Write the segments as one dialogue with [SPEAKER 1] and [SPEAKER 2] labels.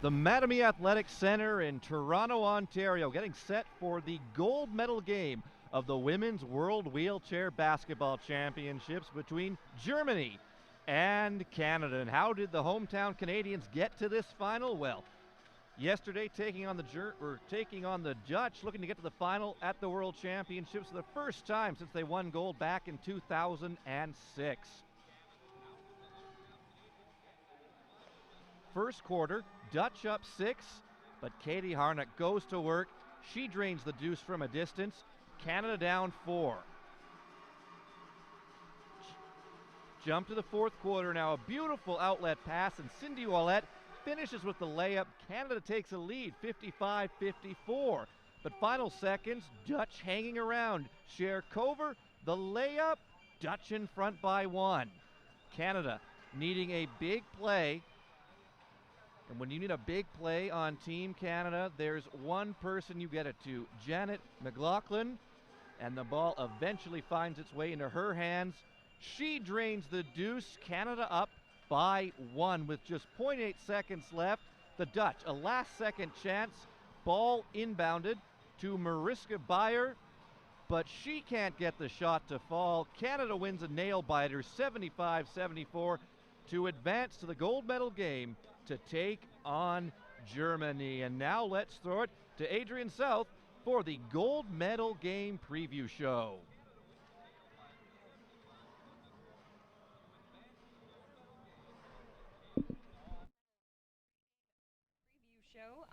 [SPEAKER 1] The Mattamy Athletic Center in Toronto, Ontario, getting set for the gold medal game of the Women's World Wheelchair Basketball Championships between Germany and Canada. And how did the hometown Canadians get to this final? Well, yesterday taking on the Dutch, looking to get to the final at the World Championships for the first time since they won gold back in 2006. First quarter, Dutch up 6, but Katie Harnack goes to work. She drains the deuce from a distance. Canada down 4. Jump to the fourth quarter now. A beautiful outlet pass, and Cindy Ouellette finishes with the layup. Canada takes a lead, 55-54. But final seconds, Dutch hanging around. Cher Cover, the layup, Dutch in front by 1. Canada needing a big play. And when you need a big play on Team Canada, there's one person you get it to, Janet McLaughlin, and the ball eventually finds its way into her hands. She drains the deuce, Canada up by 1 with just 0.8 seconds left. The Dutch, a last-second chance, ball inbounded to Mariska Beyer, but she can't get the shot to fall. Canada wins a nail-biter, 75-74, to advance to the gold medal game to take on Germany. And now let's throw it to Adrian South for the gold medal game preview show.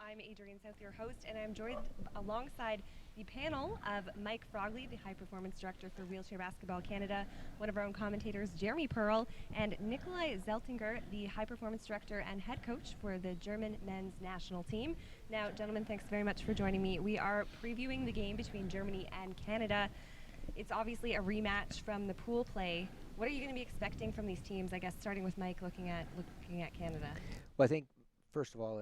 [SPEAKER 2] I'm Adrian South, your host, and I'm joined alongside the panel of Mike Frogley, the High Performance Director for Wheelchair Basketball Canada, one of our own commentators, Jeremy Pearl, and Nikolai Zeltinger, the High Performance Director and Head Coach for the German men's national team. Now, gentlemen, thanks very much for joining me. We are previewing the game between Germany and Canada. It's obviously a rematch from the pool play. What are you going to be expecting from these teams? I guess starting with Mike, looking at Canada.
[SPEAKER 3] Well, I think first of all,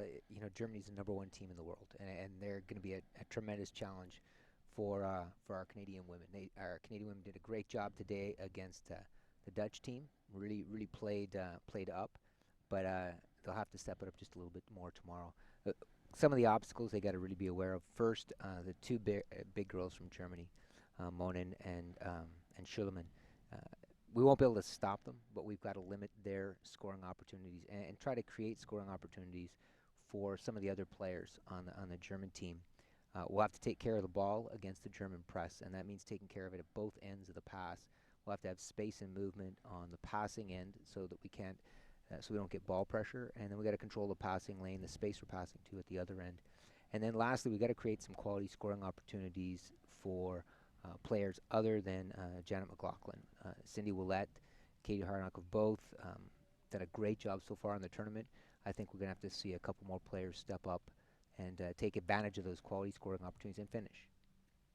[SPEAKER 3] Germany's the number 1 team in the world, and they're going to be a tremendous challenge for our Canadian women. Our Canadian women did a great job today against the Dutch team. Really played up, but they'll have to step it up just a little bit more tomorrow. Some of the obstacles they got to really be aware of. First, the two big girls from Germany, Monin and Schulman. We won't be able to stop them, but we've got to limit their scoring opportunities and try to create scoring opportunities for some of the other players on the German team. We'll have to take care of the ball against the German press, and that means taking care of it at both ends of the pass. We'll have to have space and movement on the passing end so that we don't get ball pressure, and then we got to control the passing lane, the space we're passing to at the other end. And then lastly, we got to create some quality scoring opportunities for players other than Janet McLaughlin. Cindy Ouellette, Katie Harnack have both done a great job so far in the tournament. I think we're going to have to see a couple more players step up and take advantage of those quality scoring opportunities and finish.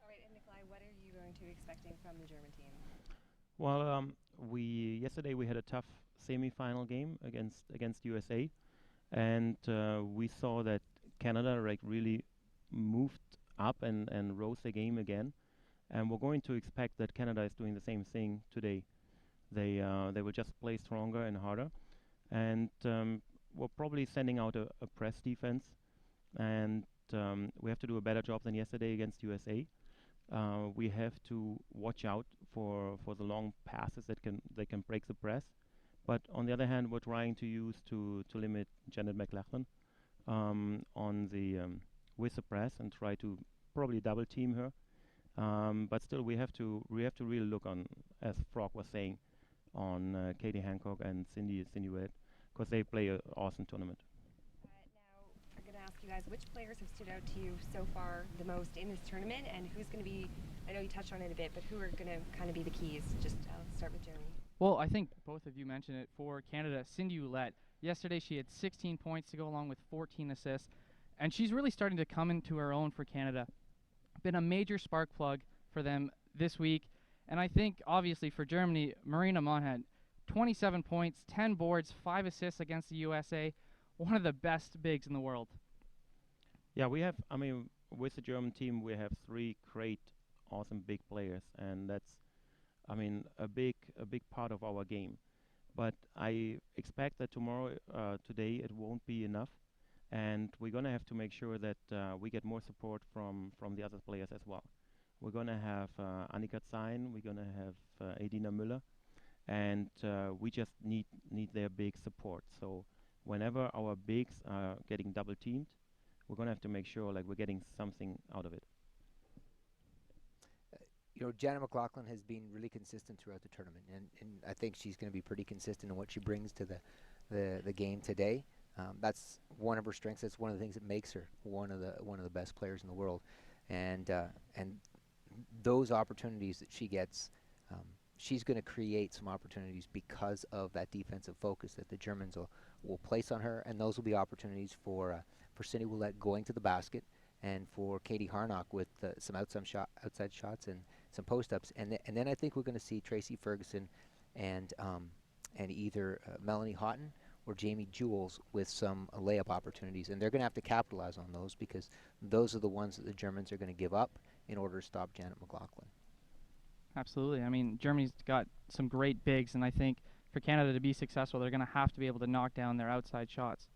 [SPEAKER 2] All right, and Nikolai, what are you going to be expecting from the German team?
[SPEAKER 4] Well, yesterday we had a tough semi-final game against USA, and we saw that Canada really moved up and rose the game again. And we're going to expect that Canada is doing the same thing today. They will just play stronger and harder, and we're probably sending out a press defense, and we have to do a better job than yesterday against USA. We have to watch out for the long passes that can break the press. But on the other hand, we're trying to use to limit Janet McLaughlin with the press and try to probably double team her. But still, we have to really look on, as Frog was saying, on Katie Hancock and Cindy Ouellette, because they play an awesome tournament.
[SPEAKER 2] Now, I'm going to ask you guys, which players have stood out to you so far the most in this tournament, and who's going to be, I know you touched on it a bit, but who are going to kind of be the keys? Just start with Jeremy.
[SPEAKER 5] Well, I think both of you mentioned it for Canada. Cindy Ouellette, yesterday she had 16 points to go along with 14 assists, and she's really starting to come into her own for Canada. Been a major spark plug for them this week. And I think, obviously, for Germany, Marina Mon had 27 points, 10 boards, 5 assists against the USA. One of the best bigs in the world.
[SPEAKER 4] Yeah, with the German team, we have 3 great, awesome big players, and that's, a big part of our game. But I expect that today it won't be enough. and we're gonna have to make sure that we get more support from the other players as well. We're gonna have Annika Zein, we're gonna have Edina Müller, and we just need their big support. So whenever our bigs are getting double teamed, we're gonna have to make sure like we're getting something out of it.
[SPEAKER 3] Jenna McLaughlin has been really consistent throughout the tournament, and I think she's going to be pretty consistent in what she brings to the game today. That's one of her strengths. That's one of the things that makes her one of the best players in the world, and those opportunities that she gets, she's going to create some opportunities because of that defensive focus that the Germans will place on her, and those will be opportunities for Cindy Willett going to the basket, and for Katie Harnock with some outside shots and some post-ups, and then I think we're going to see Tracy Ferguson and either Melanie Houghton or Jamie Jules with some layup opportunities, and they're going to have to capitalize on those because those are the ones that the Germans are going to give up in order to stop Janet McLaughlin.
[SPEAKER 5] Absolutely. I mean, Germany's got some great bigs, and I think for Canada to be successful, they're going to have to be able to knock down their outside shots.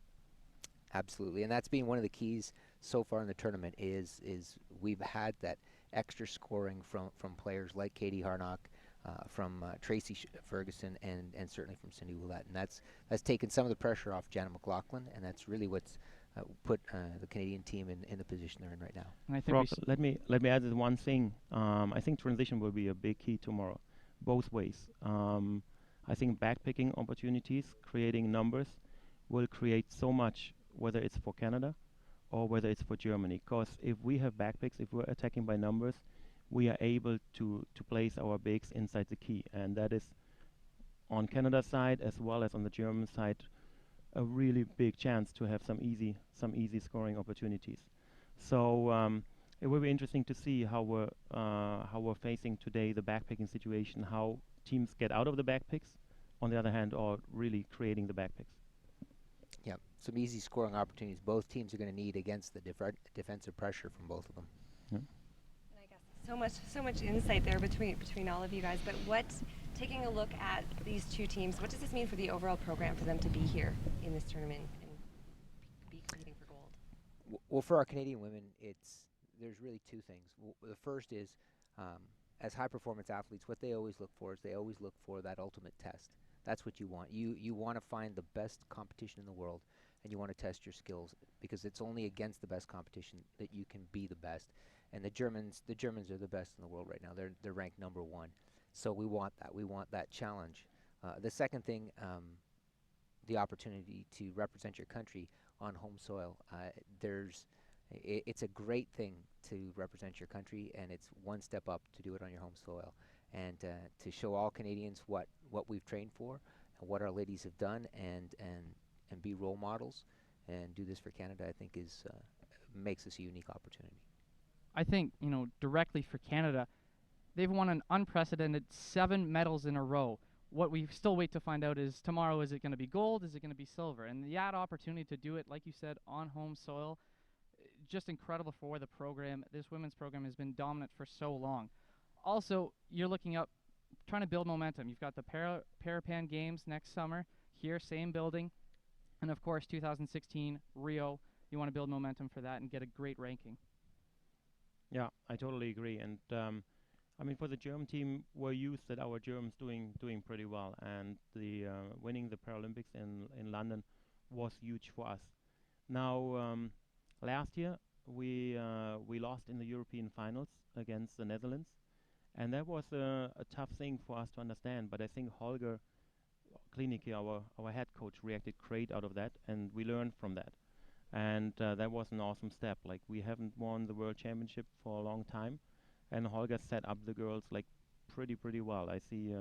[SPEAKER 3] Absolutely, and that's been one of the keys so far in the tournament is we've had that extra scoring from players like Katie Harnock, from Tracy Ferguson, and certainly from Cindy Willett, and that's taken some of the pressure off Janet McLaughlin, and that's really what's put the Canadian team in the position they're in right now.
[SPEAKER 5] And I think
[SPEAKER 4] Brock, let me add this one thing. I think transition will be a big key tomorrow, both ways. I think backpicking opportunities, creating numbers, will create so much, whether it's for Canada or whether it's for Germany. Because if we have backpicks, if we're attacking by numbers, we are able to place our bigs inside the key, and that is on Canada's side as well as on the German side a really big chance to have some easy scoring opportunities. So it will be interesting to see how we're facing today the backpicking situation, how teams get out of the backpicks, on the other hand, or really creating the backpicks.
[SPEAKER 3] Yeah, some easy scoring opportunities both teams are going to need against the defensive pressure from both of them.
[SPEAKER 4] Yeah.
[SPEAKER 2] And I guess so much insight there between all of you guys. But taking a look at these two teams, what does this mean for the overall program for them to be here in this tournament and be competing for gold?
[SPEAKER 3] Well, for our Canadian women, there's really two things. The first is, as high-performance athletes, what they always look for is they always look for that ultimate test. That's what you want. You want to find the best competition in the world, and you want to test your skills because it's only against the best competition that you can be the best. And the Germans are the best in the world right now. They're ranked number one. So we want that. We want that challenge. The second thing, the opportunity to represent your country on home soil. It's a great thing to represent your country, and it's one step up to do it on your home soil. And to show all Canadians what we've trained for and what our ladies have done, and be role models and do this for Canada, I think makes us a unique opportunity.
[SPEAKER 5] I think, directly for Canada, they've won an unprecedented 7 medals in a row. What we still wait to find out is tomorrow, is it going to be gold? Is it going to be silver? And the opportunity to do it, like you said, on home soil, just incredible for the program. This women's program has been dominant for so long. Also, you're looking up, trying to build momentum. You've got the Parapan Games next summer here, same building. And, of course, 2016 Rio. You want to build momentum for that and get a great ranking.
[SPEAKER 4] Yeah, I totally agree. And I mean, for the German team, we're used that our Germans doing pretty well, and the winning the Paralympics in London was huge for us. Now, last year we lost in the European finals against the Netherlands, and that was a tough thing for us to understand. But I think Holger Klinike, our head coach, reacted great out of that, and we learned from that. And that was an awesome step. Like, we haven't won the World Championship for a long time, and Holger set up the girls like pretty well. I see.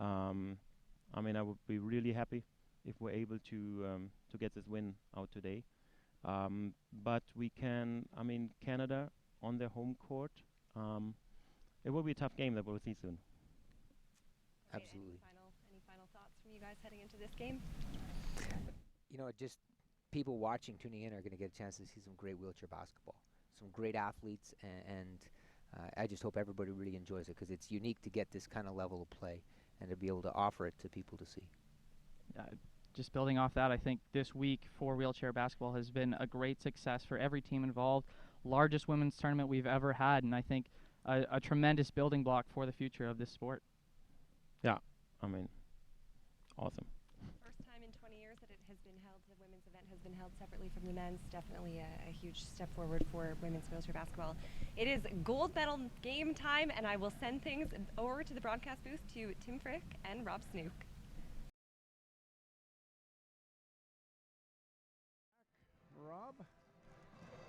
[SPEAKER 4] I mean, I would be really happy if we're able to get this win out today. But we can. I mean, Canada on their home court. It will be a tough game that we'll see soon.
[SPEAKER 3] Absolutely.
[SPEAKER 2] Any final thoughts from you guys heading into this game?
[SPEAKER 3] Just people watching, tuning in, are going to get a chance to see some great wheelchair basketball, some great athletes, and I just hope everybody really enjoys it because it's unique to get this kind of level of play and to be able to offer it to people to see.
[SPEAKER 5] just building off that, I think this week for wheelchair basketball has been a great success for every team involved. Largest women's tournament we've ever had, and I think a tremendous building block for the future of this sport.
[SPEAKER 4] Yeah, I mean, awesome.
[SPEAKER 2] First time in 20 years that it has been held, the women's event has been held separately from the men's. Definitely a huge step forward for women's wheelchair basketball. It is gold medal game time, and I will send things over to the broadcast booth to Tim Frick and Rob Snook.
[SPEAKER 6] Rob,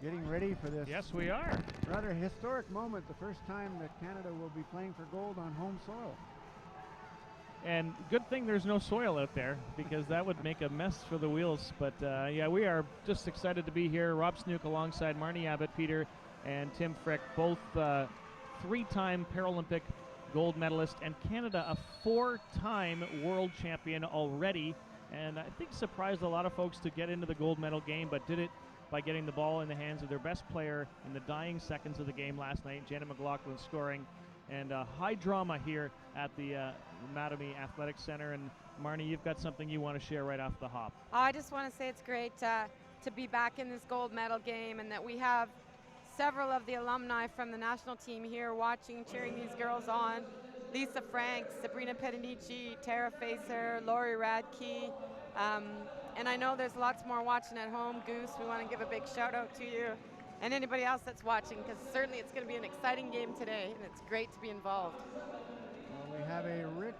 [SPEAKER 6] getting ready for this.
[SPEAKER 7] Yes, we are.
[SPEAKER 6] Rather historic moment, the first time that Canada will be playing for gold on home soil.
[SPEAKER 7] And good thing there's no soil out there, because that would make a mess for the wheels. But yeah, we are just excited to be here. Rob Snook alongside Marnie Abbott, Peter, and Tim Frick, both three-time Paralympic gold medalist, and Canada a four-time world champion already. And I think surprised a lot of folks to get into the gold medal game, but did it by getting the ball in the hands of their best player in the dying seconds of the game last night, Janet McLaughlin scoring. And high drama here at the Mattamy Athletic Center. And Marnie, you've got something you want to share right off the hop.
[SPEAKER 8] I just want to say it's great to be back in this gold medal game, and that we have several of the alumni from the national team here watching, cheering these girls on. Lisa Franks, Sabrina Pedanici, Tara Facer, Lori Radke, and I know there's lots more watching at home. Goose, we want to give a big shout out to you, and anybody else that's watching, because certainly it's going to be an exciting game today, and it's great to be involved.
[SPEAKER 6] Well, we have a rich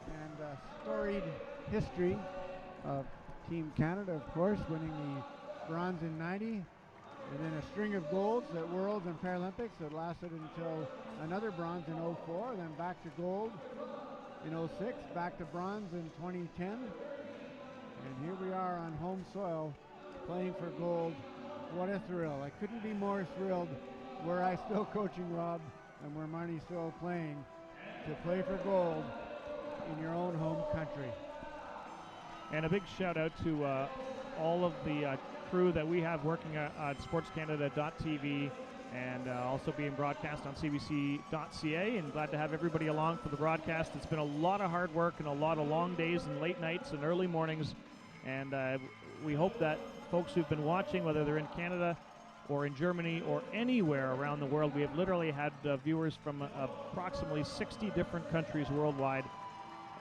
[SPEAKER 6] and storied history of Team Canada, of course, winning the bronze in 90, and then a string of golds at Worlds and Paralympics that lasted until another bronze in 04, then back to gold in 06, back to bronze in 2010. And here we are on home soil playing for gold. What a thrill. I couldn't be more thrilled where I still coaching, Rob, and where Marnie's still playing, to play for gold in your own home country.
[SPEAKER 7] And a big shout out to all of the crew that we have working at sportscanada.tv, and also being broadcast on cbc.ca, and glad to have everybody along for the broadcast. It's been a lot of hard work and a lot of long days and late nights and early mornings, and we hope that folks who've been watching, whether they're in Canada or in Germany or anywhere around the world, we have literally had viewers from approximately 60 different countries worldwide,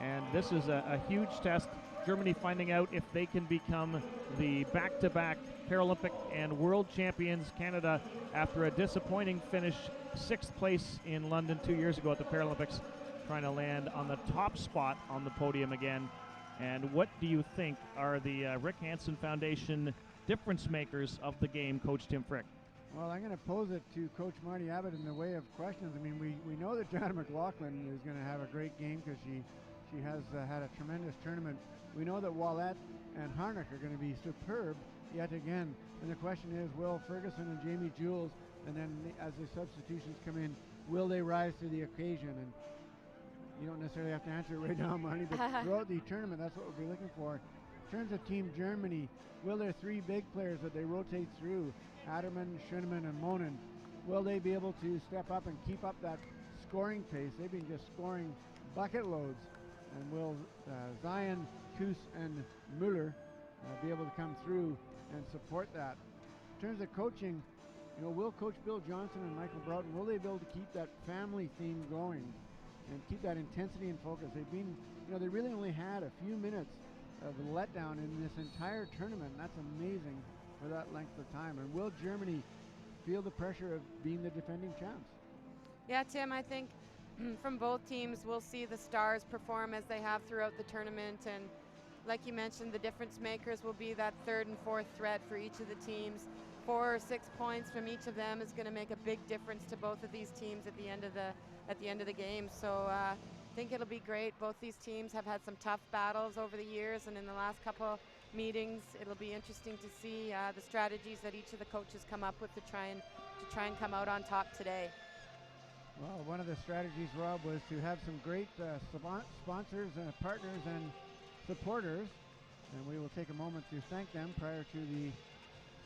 [SPEAKER 7] and this is a huge test. Germany finding out if they can become the back-to-back Paralympic and world champions. Canada, after a disappointing finish, 6th place in London 2 years ago at the Paralympics, trying to land on the top spot on the podium again. And what do you think are the Rick Hansen Foundation difference makers of the game, Coach Tim Frick?
[SPEAKER 6] Well, I'm going to pose it to Coach Marnie Abbott in the way of questions. I mean, we know that Janet McLaughlin is going to have a great game because she has had a tremendous tournament. We know that Wallette and Harnack are going to be superb yet again. And the question is, will Ferguson and Jamie Jules, and then as the substitutions come in, will they rise to the occasion? And you don't necessarily have to answer it right now, Marnie, but throughout the tournament, that's what we'll be looking for. In terms of Team Germany, will their three big players that they rotate through, Adderman, Schönemann, and Monin, will they be able to step up and keep up that scoring pace? They've been just scoring bucket loads. And will Zion, Kuss, and Müller be able to come through and support that? In terms of coaching, will Coach Bill Johnson and Michael Broughton, will they be able to keep that family theme going and keep that intensity and focus? They've been, they really only had a few minutes of letdown in this entire tournament. And that's amazing for that length of time. And will Germany feel the pressure of being the defending champs?
[SPEAKER 8] Yeah, Tim, I think from both teams, we'll see the stars perform as they have throughout the tournament, and like you mentioned, the difference makers will be that third and fourth threat for each of the teams. 4 or 6 points from each of them is going to make a big difference to both of these teams at the end of the game. So I think it'll be great. Both these teams have had some tough battles over the years, and in the last couple meetings, it'll be interesting to see the strategies that each of the coaches come up with to try and come out on top today.
[SPEAKER 6] Well, one of the strategies, Rob, was to have some great sponsors and partners and supporters, and we will take a moment to thank them prior to the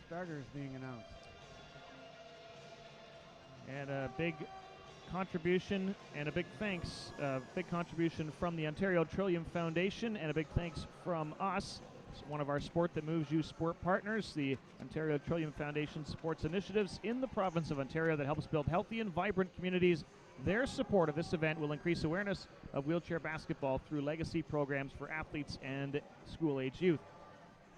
[SPEAKER 6] starters being announced.
[SPEAKER 7] And a big contribution and a big thanks, big contribution from the Ontario Trillium Foundation, and a big thanks from us. It's one of our Sport That Moves You sport partners, the Ontario Trillium Foundation supports initiatives in the province of Ontario that helps build healthy and vibrant communities. Their support of this event will increase awareness of wheelchair basketball through legacy programs for athletes and school-age youth.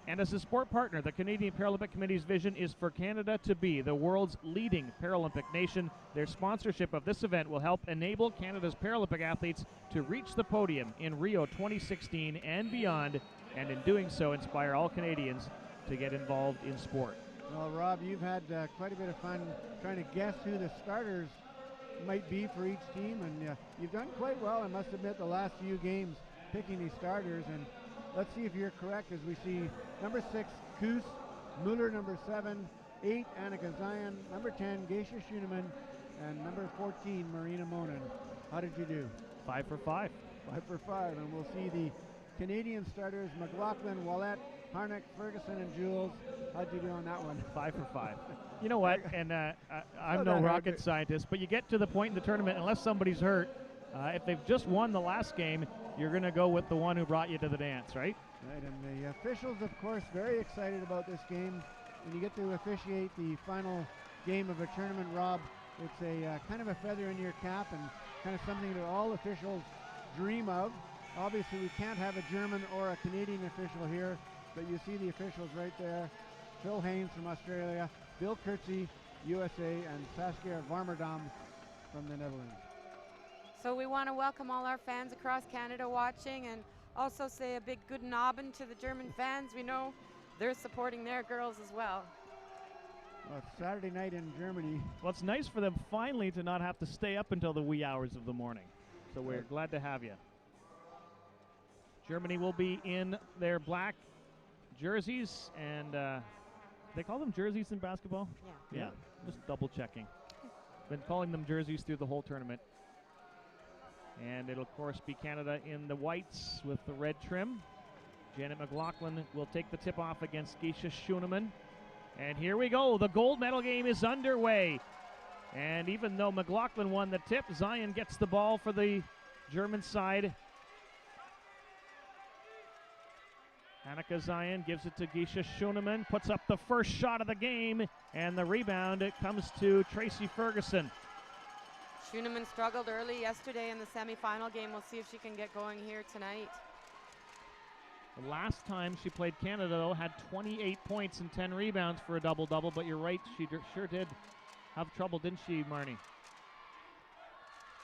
[SPEAKER 7] And as a sport partner, the Canadian Paralympic Committee's vision is for Canada to be the world's leading Paralympic nation. Their sponsorship of this event will help enable Canada's Paralympic athletes to reach the podium in Rio 2016 and beyond, and in doing so, inspire all Canadians to get involved in sport.
[SPEAKER 6] Well, Rob, you've had quite a bit of fun trying to guess who the starters might be for each team, and you've done quite well, I must admit, the last few games picking these starters. And let's see if you're correct as we see number 6, Koos, Mueller, number 7, 8, Annika Zion, number 10, Geisha Schuneman, and number 14, Marina Monin. How did you do?
[SPEAKER 7] 5 for 5.
[SPEAKER 6] 5 for 5, and we'll see the Canadian starters, McLaughlin, Wallette, Harnick, Ferguson, and Jules. How'd you do on that one?
[SPEAKER 7] 5 for 5. You know what, and I'm no rocket scientist, but you get to the point in the tournament, unless somebody's hurt, if they've just won the last game, you're going to go with the one who brought you to the dance, right?
[SPEAKER 6] Right, and the officials, of course, very excited about this game. When you get to officiate the final game of a tournament, Rob, it's a kind of a feather in your cap and kind of something that all officials dream of. Obviously, we can't have a German or a Canadian official here, but you see the officials right there. Phil Haynes from Australia, Bill Kurtzy, USA, and Saskia Varmerdam from the Netherlands.
[SPEAKER 8] So we want to welcome all our fans across Canada watching, and also say a big guten Abend to the German fans. We know they're supporting their girls as well.
[SPEAKER 6] Well, it's Saturday night in Germany.
[SPEAKER 7] Well, it's nice for them finally to not have to stay up until the wee hours of the morning. So we're glad to have you. Germany will be in their black jerseys, and they call them jerseys in basketball? Yeah, just double checking. Been calling them jerseys through the whole tournament. And it'll, of course, be Canada in the whites with the red trim. Janet McLaughlin will take the tip-off against Geisha Schuneman. And here we go. The gold medal game is underway. And even though McLaughlin won the tip, Zion gets the ball for the German side. Annika Zion gives it to Geisha Schuneman, puts up the first shot of the game, and the rebound comes to Tracy Ferguson.
[SPEAKER 8] Schuneman struggled early yesterday in the semifinal game. We'll see if she can get going here tonight.
[SPEAKER 7] The last time she played Canada, though, had 28 points and 10 rebounds for a double-double, but you're right, she sure did have trouble, didn't she, Marnie?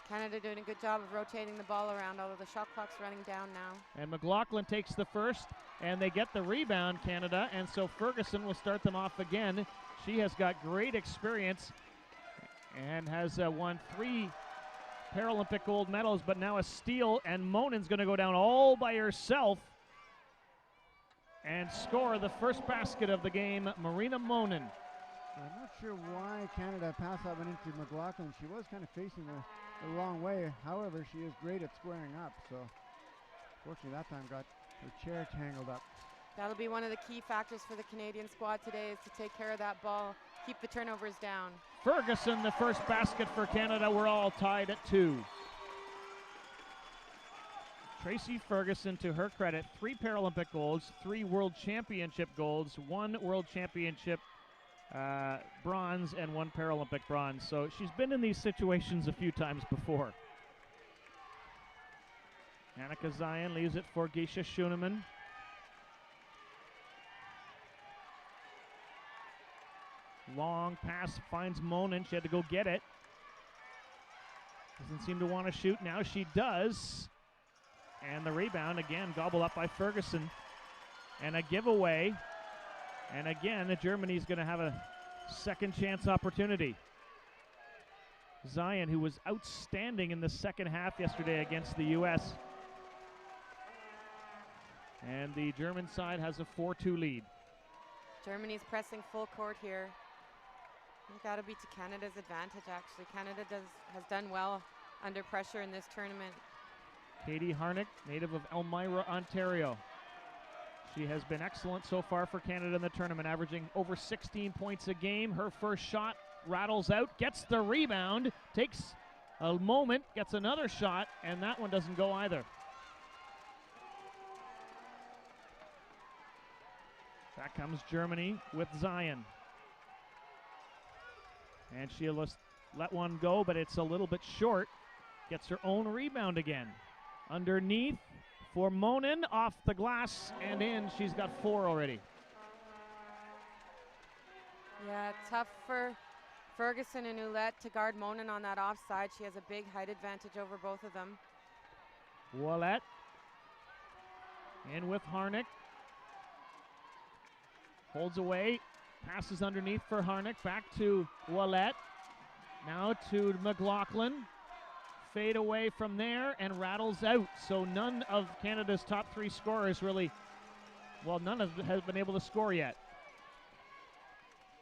[SPEAKER 8] Canada doing a good job of rotating the ball around, although the shot clock's running down now.
[SPEAKER 7] And McLaughlin takes the first, and they get the rebound, Canada, and so Ferguson will start them off again. She has got great experience and has won 3 Paralympic gold medals, but now a steal, and Monin's going to go down all by herself and score the first basket of the game, Marina Monin.
[SPEAKER 6] I'm not sure why Canada passed that one into McLaughlin. She was kind of facing the wrong way. However, she is great at squaring up, so fortunately that time got her chair tangled up.
[SPEAKER 8] That'll be one of the key factors for the Canadian squad today, is to take care of that ball, keep the turnovers down.
[SPEAKER 7] Ferguson, the first basket for Canada. We're all tied at 2. Tracy Ferguson, to her credit, 3 Paralympic golds, 3 World Championship golds, 1 World Championship bronze, and 1 Paralympic bronze. So she's been in these situations a few times before. Annika Zion leaves it for Geisha Schuneman. Long pass finds Monin. She had to go get it. Doesn't seem to want to shoot. Now she does. And the rebound, again, gobbled up by Ferguson. And a giveaway. And again, Germany's going to have a second chance opportunity. Zion, who was outstanding in the second half yesterday against the U.S. And the German side has a 4-2 lead.
[SPEAKER 8] Germany's pressing full court here. I think that'll be to Canada's advantage, actually. Canada has done well under pressure in this tournament.
[SPEAKER 7] Katie Harnick, native of Elmira, Ontario. She has been excellent so far for Canada in the tournament, averaging over 16 points a game. Her first shot rattles out, gets the rebound, takes a moment, gets another shot, and that one doesn't go either. Back comes Germany with Zion. And she'll let one go, but it's a little bit short. Gets her own rebound again. Underneath for Monin, off the glass and in. She's got 4 already.
[SPEAKER 8] Yeah, tough for Ferguson and Ouellette to guard Monin on that offside. She has a big height advantage over both of them.
[SPEAKER 7] Ouellette in with Harnick. Holds away, passes underneath for Harnick. Back to Ouellette. Now to McLaughlin. Fade away from there and rattles out. So none of Canada's top 3 scorers really, well, none of them have been able to score yet.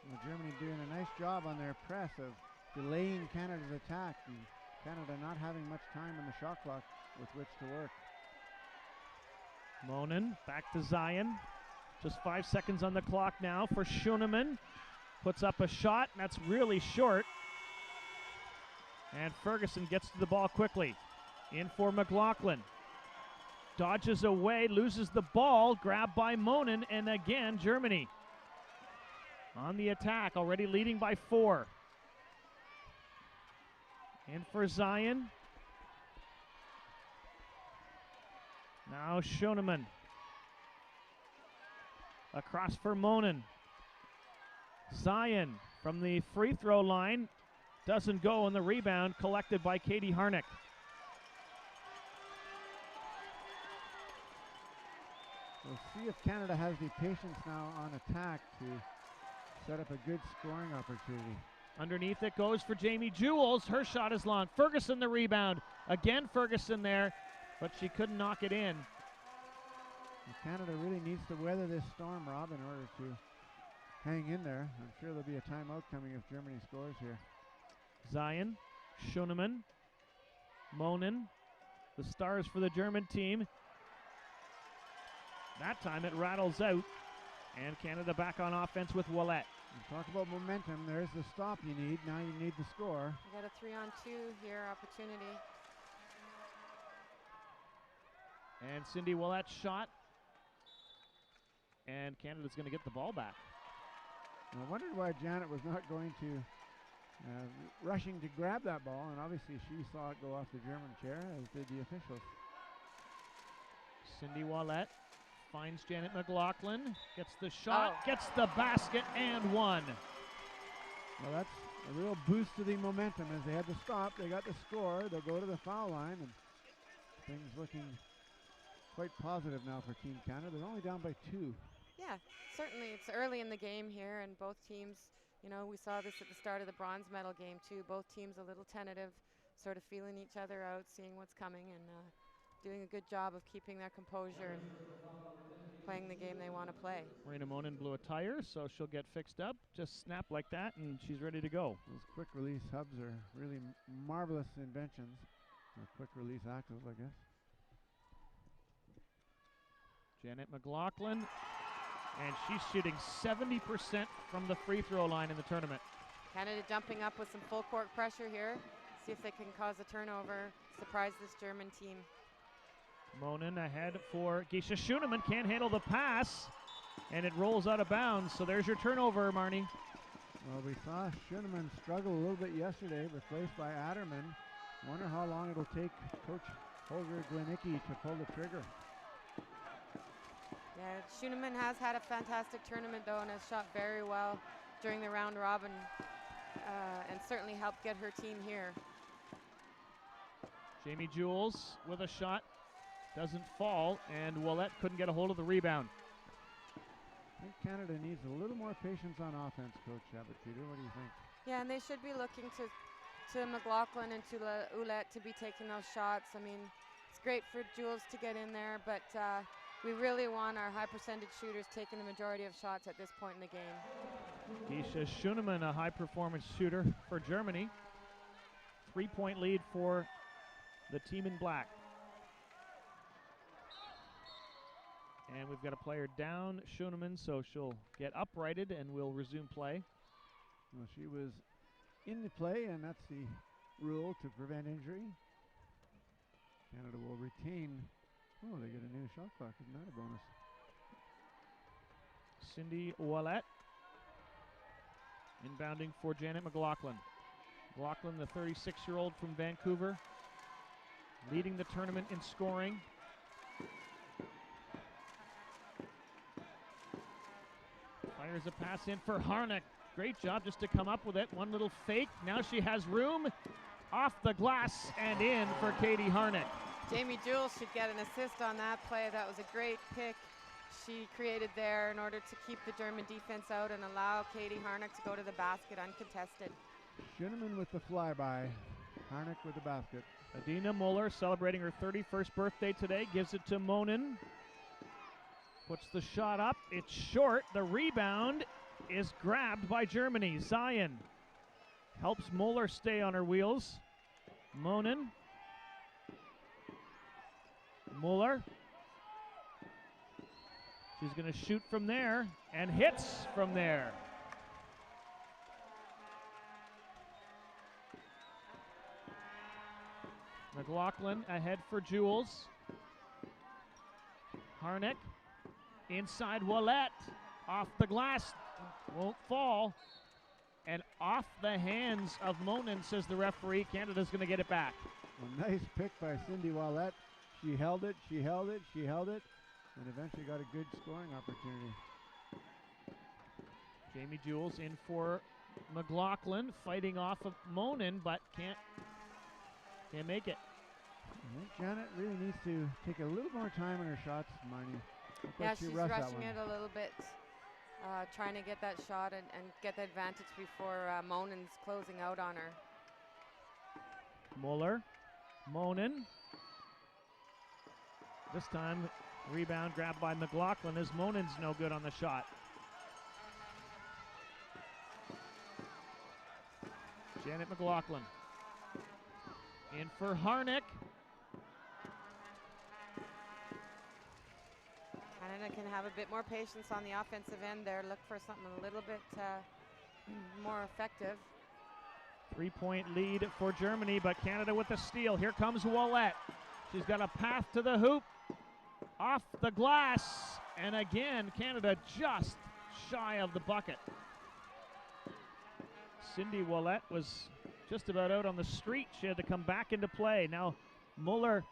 [SPEAKER 6] Well, Germany doing a nice job on their press of delaying Canada's attack, and Canada not having much time on the shot clock with which to work.
[SPEAKER 7] Monin back to Zion. Just 5 seconds on the clock now for Schoenemann. Puts up a shot, and that's really short. And Ferguson gets to the ball quickly. In for McLaughlin. Dodges away, loses the ball, grabbed by Monin, and again Germany on the attack, already leading by 4. In for Zion. Now Schoenemann. Across for Monin. Zion from the free throw line. Doesn't go on the rebound, collected by Katie Harnick.
[SPEAKER 6] We'll see if Canada has the patience now on attack to set up a good scoring opportunity.
[SPEAKER 7] Underneath it goes for Jamie Jewels. Her shot is long. Ferguson the rebound. Again Ferguson there, but she couldn't knock it in.
[SPEAKER 6] And Canada really needs to weather this storm, Rob, in order to hang in there. I'm sure there'll be a timeout coming if Germany scores here.
[SPEAKER 7] Zion, Schoenemann, Monin, the stars for the German team. That time it rattles out, and Canada back on offense with Ouellette.
[SPEAKER 6] You talk about momentum. There's the stop you need. Now you need the score.
[SPEAKER 8] We got a 3-on-2 here opportunity.
[SPEAKER 7] And Cindy Ouellette's shot. And Canada's going to get the ball back.
[SPEAKER 6] I wondered why Janet was not going to rushing to grab that ball, and obviously she saw it go off the German chair, as did the officials.
[SPEAKER 7] Cindy Ouellette finds Janet McLaughlin, gets the shot, gets the basket, and 1.
[SPEAKER 6] Well, that's a real boost to the momentum. As they had to stop, they got the score. They'll go to the foul line, and things looking quite positive now for Team Canada. They're only down by 2.
[SPEAKER 8] Yeah, certainly it's early in the game here, and both teams, you know, we saw this at the start of the bronze medal game too. Both teams a little tentative, sort of feeling each other out, seeing what's coming, and doing a good job of keeping their composure and playing the game they want to play.
[SPEAKER 7] Marina Monin blew a tire, so she'll get fixed up. Just snap like that, and she's ready to go.
[SPEAKER 6] Those quick release hubs are really marvelous inventions. Or quick release actives, I guess.
[SPEAKER 7] Janet McLaughlin, and she's shooting 70% from the free throw line in the tournament.
[SPEAKER 8] Canada jumping up with some full court pressure here. See if they can cause a turnover, surprise this German team.
[SPEAKER 7] Monin ahead for Geisha Schoenemann, can't handle the pass, and it rolls out of bounds. So there's your turnover, Marnie.
[SPEAKER 6] Well, we saw Schoenemann struggle a little bit yesterday, replaced by Adderman. Wonder how long it'll take Coach Holger Glenicki to pull the trigger.
[SPEAKER 8] Yeah, Schoenemann has had a fantastic tournament though, and has shot very well during the round robin, and certainly helped get her team here.
[SPEAKER 7] Jamie Jewels with a shot, doesn't fall, and Ouellette couldn't get a hold of the rebound.
[SPEAKER 6] I think Canada needs a little more patience on offense, Coach Abitida. What do you think?
[SPEAKER 8] Yeah, and they should be looking to McLaughlin and to Ouellette to be taking those shots. I mean, it's great for Jules to get in there, but we really want our high percentage shooters taking the majority of shots at this point in the game.
[SPEAKER 7] Geisha Schoenemann, a high performance shooter for Germany. 3-point lead for the team in black. And we've got a player down, Schoenemann, so she'll get uprighted and we'll resume play.
[SPEAKER 6] Well, she was in the play, and that's the rule to prevent injury. Canada will retain. Oh, they get a new shot clock. Isn't that a bonus?
[SPEAKER 7] Cindy Ouellette inbounding for Janet McLaughlin. McLaughlin, the 36-year-old from Vancouver, leading the tournament in scoring. Fires a pass in for Harnick. Great job just to come up with it. One little fake. Now she has room. Off the glass and in for Katie Harnick.
[SPEAKER 8] Jamie Jules should get an assist on that play. That was a great pick she created there in order to keep the German defense out and allow Katie Harnick to go to the basket uncontested.
[SPEAKER 6] Schuneman with the flyby. Harnick with the basket.
[SPEAKER 7] Adina Muller celebrating her 31st birthday today. Gives it to Monin. Puts the shot up. It's short. The rebound is grabbed by Germany. Zion helps Muller stay on her wheels. Monin. Muller. She's going to shoot from there and hits from there. McLaughlin ahead for Jules. Harnick inside Ouellette. Off the glass. Won't fall. And off the hands of Monin, says the referee. Canada's going to get it back.
[SPEAKER 6] A nice pick by Cindy Ouellette. She held it, she held it, she held it, and eventually got a good scoring opportunity.
[SPEAKER 7] Jamie Jules in for McLaughlin, fighting off of Monin, but can't make it.
[SPEAKER 6] I think Janet really needs to take a little more time on her shots, Marnie.
[SPEAKER 8] Yeah, she's rushing it a little bit, trying to get that shot and get the advantage before Monin's closing out on her.
[SPEAKER 7] Muller, Monin. This time, rebound grabbed by McLaughlin as Monin's no good on the shot. Janet McLaughlin in for Harnick.
[SPEAKER 8] Canada can have a bit more patience on the offensive end there. Look for something a little bit more effective.
[SPEAKER 7] 3-point lead for Germany, but Canada with the steal. Here comes Ouellette. She's got a path to the hoop. Off the glass. And again, Canada just shy of the bucket. Cindy Ouellette was just about out on the street. She had to come back into play. Now Muller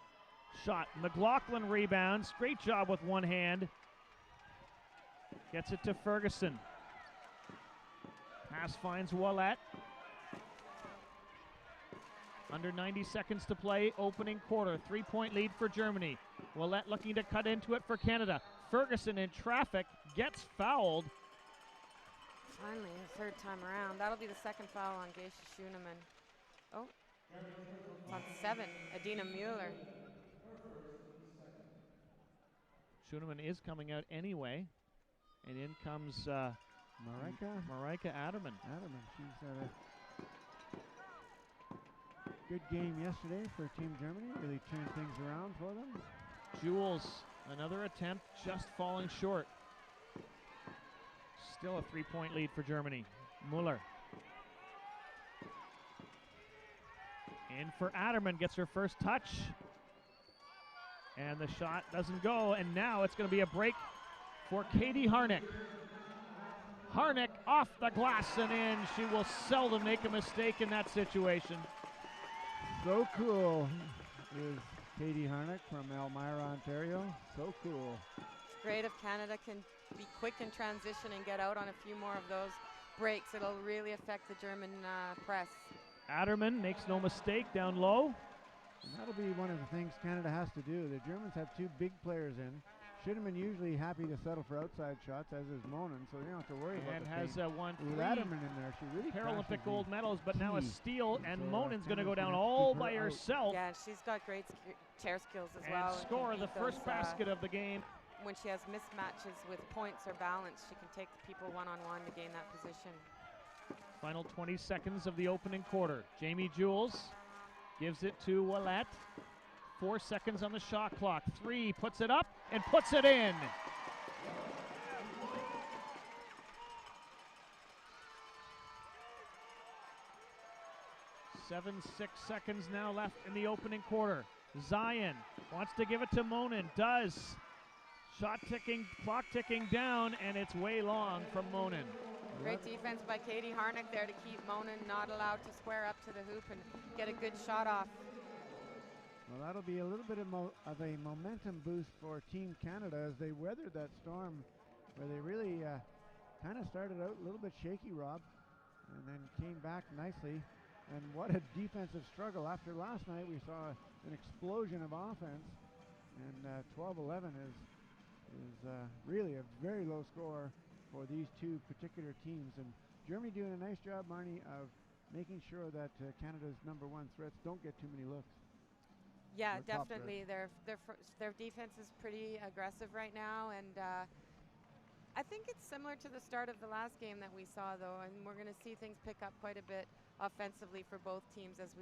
[SPEAKER 7] shot. McLaughlin rebounds. Great job with one hand. Gets it to Ferguson. Pass finds Ouellette. Under 90 seconds to play, opening quarter. 3-point lead for Germany. Ouellette looking to cut into it for Canada. Ferguson in traffic, gets fouled.
[SPEAKER 8] Finally, the third time around. That'll be the second foul on Geisha Schuneman. Oh, it's on 7, Adina Mueller.
[SPEAKER 7] Schuneman is coming out anyway. And in comes Marika Adderman.
[SPEAKER 6] She's had a good game yesterday for Team Germany. Really turned things around for them.
[SPEAKER 7] Jules, another attempt, just falling short. Still a 3-point lead for Germany. Muller. In for Adderman, gets her first touch. And the shot doesn't go, and now it's going to be a break for Katie Harnick. Harnick off the glass and in. She will seldom make a mistake in that situation.
[SPEAKER 6] So cool is Katie Harnick from Elmira, Ontario. So cool.
[SPEAKER 8] It's great if Canada can be quick in transition and get out on a few more of those breaks. It'll really affect the German press.
[SPEAKER 7] Adderman makes no mistake down low.
[SPEAKER 6] And that'll be one of the things Canada has to do. The Germans have two big players in. Schuneman usually happy to settle for outside shots, as is Monin, so they don't have to worry about it.
[SPEAKER 7] And has won 3
[SPEAKER 6] Adderman in there. She really
[SPEAKER 7] Paralympic gold medals, but now a
[SPEAKER 6] key.
[SPEAKER 7] steal, and
[SPEAKER 6] So,
[SPEAKER 7] Monin's going to go
[SPEAKER 6] Canada's
[SPEAKER 7] down
[SPEAKER 6] gonna
[SPEAKER 7] all
[SPEAKER 6] keep
[SPEAKER 7] by
[SPEAKER 6] her out.
[SPEAKER 7] herself
[SPEAKER 8] Yeah, she's got great chair skills as
[SPEAKER 7] and
[SPEAKER 8] well.
[SPEAKER 7] score
[SPEAKER 8] can
[SPEAKER 7] the
[SPEAKER 8] keep
[SPEAKER 7] first
[SPEAKER 8] those,
[SPEAKER 7] basket of the game.
[SPEAKER 8] When she has mismatches with points or balance, she can take the people one-on-one to gain that position.
[SPEAKER 7] Final 20 seconds of the opening quarter. Jamie Jules gives it to Ouellette. 4 seconds on the shot clock. 3, puts it up and puts it in. 7-6 seconds now left in the opening quarter. Zion wants to give it to Monin, does. Shot ticking, clock ticking down, and it's way long from Monin.
[SPEAKER 8] Great defense by Katie Harnick there to keep Monin not allowed to square up to the hoop and get a good shot off.
[SPEAKER 6] Well, that'll be a little bit of a momentum boost for Team Canada as they weathered that storm where they really kind of started out a little bit shaky, Rob, and then came back nicely. And what a defensive struggle. After last night, we saw an explosion of offense, and 12-11 is really a very low score for these two particular teams. And Germany doing a nice job, Marnie, of making sure that Canada's number one threats don't get too many looks.
[SPEAKER 8] Yeah, definitely. Their defense is pretty aggressive right now, and I think it's similar to the start of the last game that we saw, though, and we're going to see things pick up quite a bit offensively for both teams as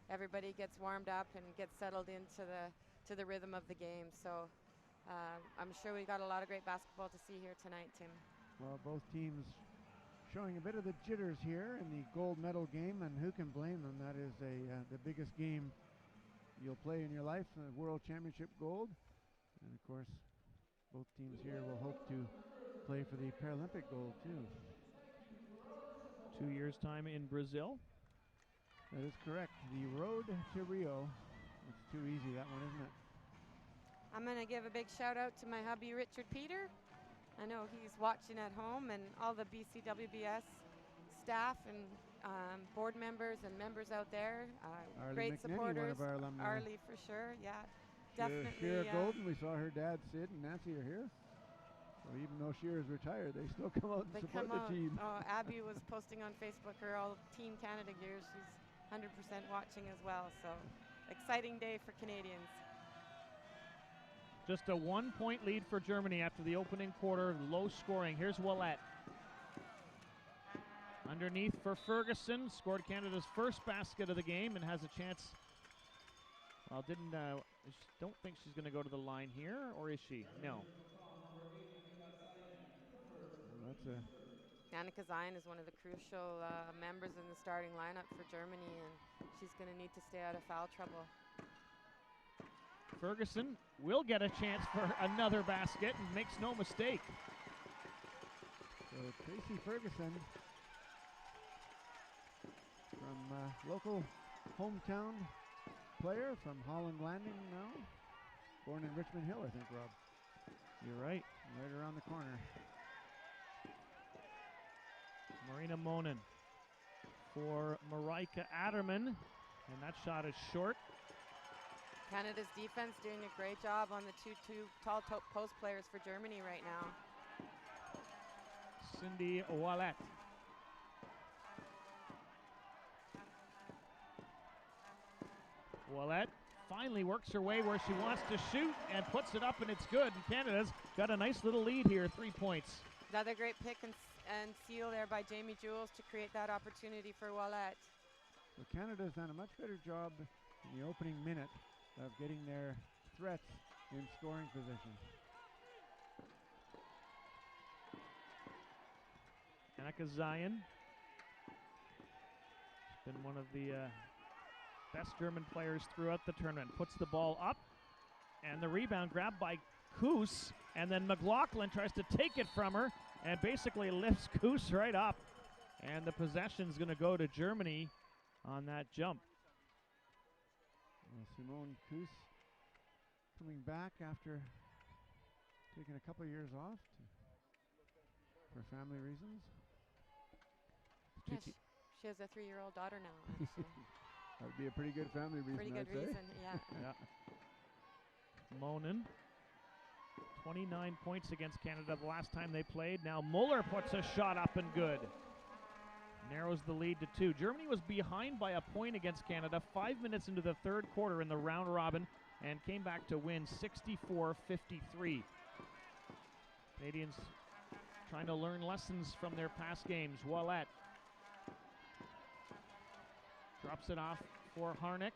[SPEAKER 8] everybody gets warmed up and gets settled into the rhythm of the game. So I'm sure we got a lot of great basketball to see here tonight, Tim.
[SPEAKER 6] Well, both teams showing a bit of the jitters here in the gold medal game, and who can blame them? That is the biggest game you'll play in your life, the World Championship gold. And of course, both teams here will hope to play for the Paralympic gold too.
[SPEAKER 7] 2 years' time in Brazil.
[SPEAKER 6] That is correct. The road to Rio. It's too easy, that one, isn't it?
[SPEAKER 8] I'm going to give a big shout out to my hubby, Richard Peter. I know he's watching at home, and all the BCWBS staff and board members and members out there.
[SPEAKER 6] Arlie
[SPEAKER 8] great
[SPEAKER 6] McNinney,
[SPEAKER 8] supporters.
[SPEAKER 6] one of our alumni.
[SPEAKER 8] Arlie for sure, yeah. Definitely.
[SPEAKER 6] Shira Golden, we saw her dad, Sid, and Nancy are here. So even though Shira's retired, they still come out and support the team.
[SPEAKER 8] Oh, Abby was posting on Facebook her all Team Canada gear. She's 100% watching as well. So exciting day for Canadians.
[SPEAKER 7] Just a 1-point lead for Germany after the opening quarter, low scoring. Here's Ouellette. Underneath for Ferguson, scored Canada's first basket of the game and has a chance. Well, don't think she's going to go to the line here, or is she? No.
[SPEAKER 6] Well,
[SPEAKER 8] Annika Zion is one of the crucial members in the starting lineup for Germany, and she's going to need to stay out of foul trouble.
[SPEAKER 7] Ferguson will get a chance for another basket and makes no mistake.
[SPEAKER 6] So Tracy Ferguson from local hometown player from Holland Landing now. Born in Richmond Hill, I think, Rob.
[SPEAKER 7] You're right.
[SPEAKER 6] Right around the corner.
[SPEAKER 7] Marina Monin for Marika Adderman, and that shot is short.
[SPEAKER 8] Canada's defense doing a great job on the two tall post players for Germany right now.
[SPEAKER 7] Cindy Ouellette. Ouellette finally works her way where she wants to shoot and puts it up, and it's good. And Canada's got a nice little lead here, 3 points.
[SPEAKER 8] Another great pick and seal there by Jamie Jules to create that opportunity for Ouellette.
[SPEAKER 6] So Canada's done a much better job in the opening minute of getting their threats in scoring position.
[SPEAKER 7] Annika Zion. She's been one of the best German players throughout the tournament. Puts the ball up, and the rebound grabbed by Koos, and then McLaughlin tries to take it from her and basically lifts Koos right up. And the possession's going to go to Germany on that jump.
[SPEAKER 6] Well, Simone Koos coming back after taking a couple years off for family reasons.
[SPEAKER 8] Yeah, she has a 3-year-old daughter now, actually.
[SPEAKER 6] That would be a pretty good family reason,
[SPEAKER 8] Pretty good
[SPEAKER 6] I'd say.
[SPEAKER 8] reason, yeah.
[SPEAKER 7] Yeah. Monin, 29 points against Canada the last time they played. Now Muller puts a shot up and good. Narrows the lead to 2. Germany was behind by a point against Canada 5 minutes into the third quarter in the round robin and came back to win 64-53. Canadians trying to learn lessons from their past games. Ouellette drops it off for Harnick.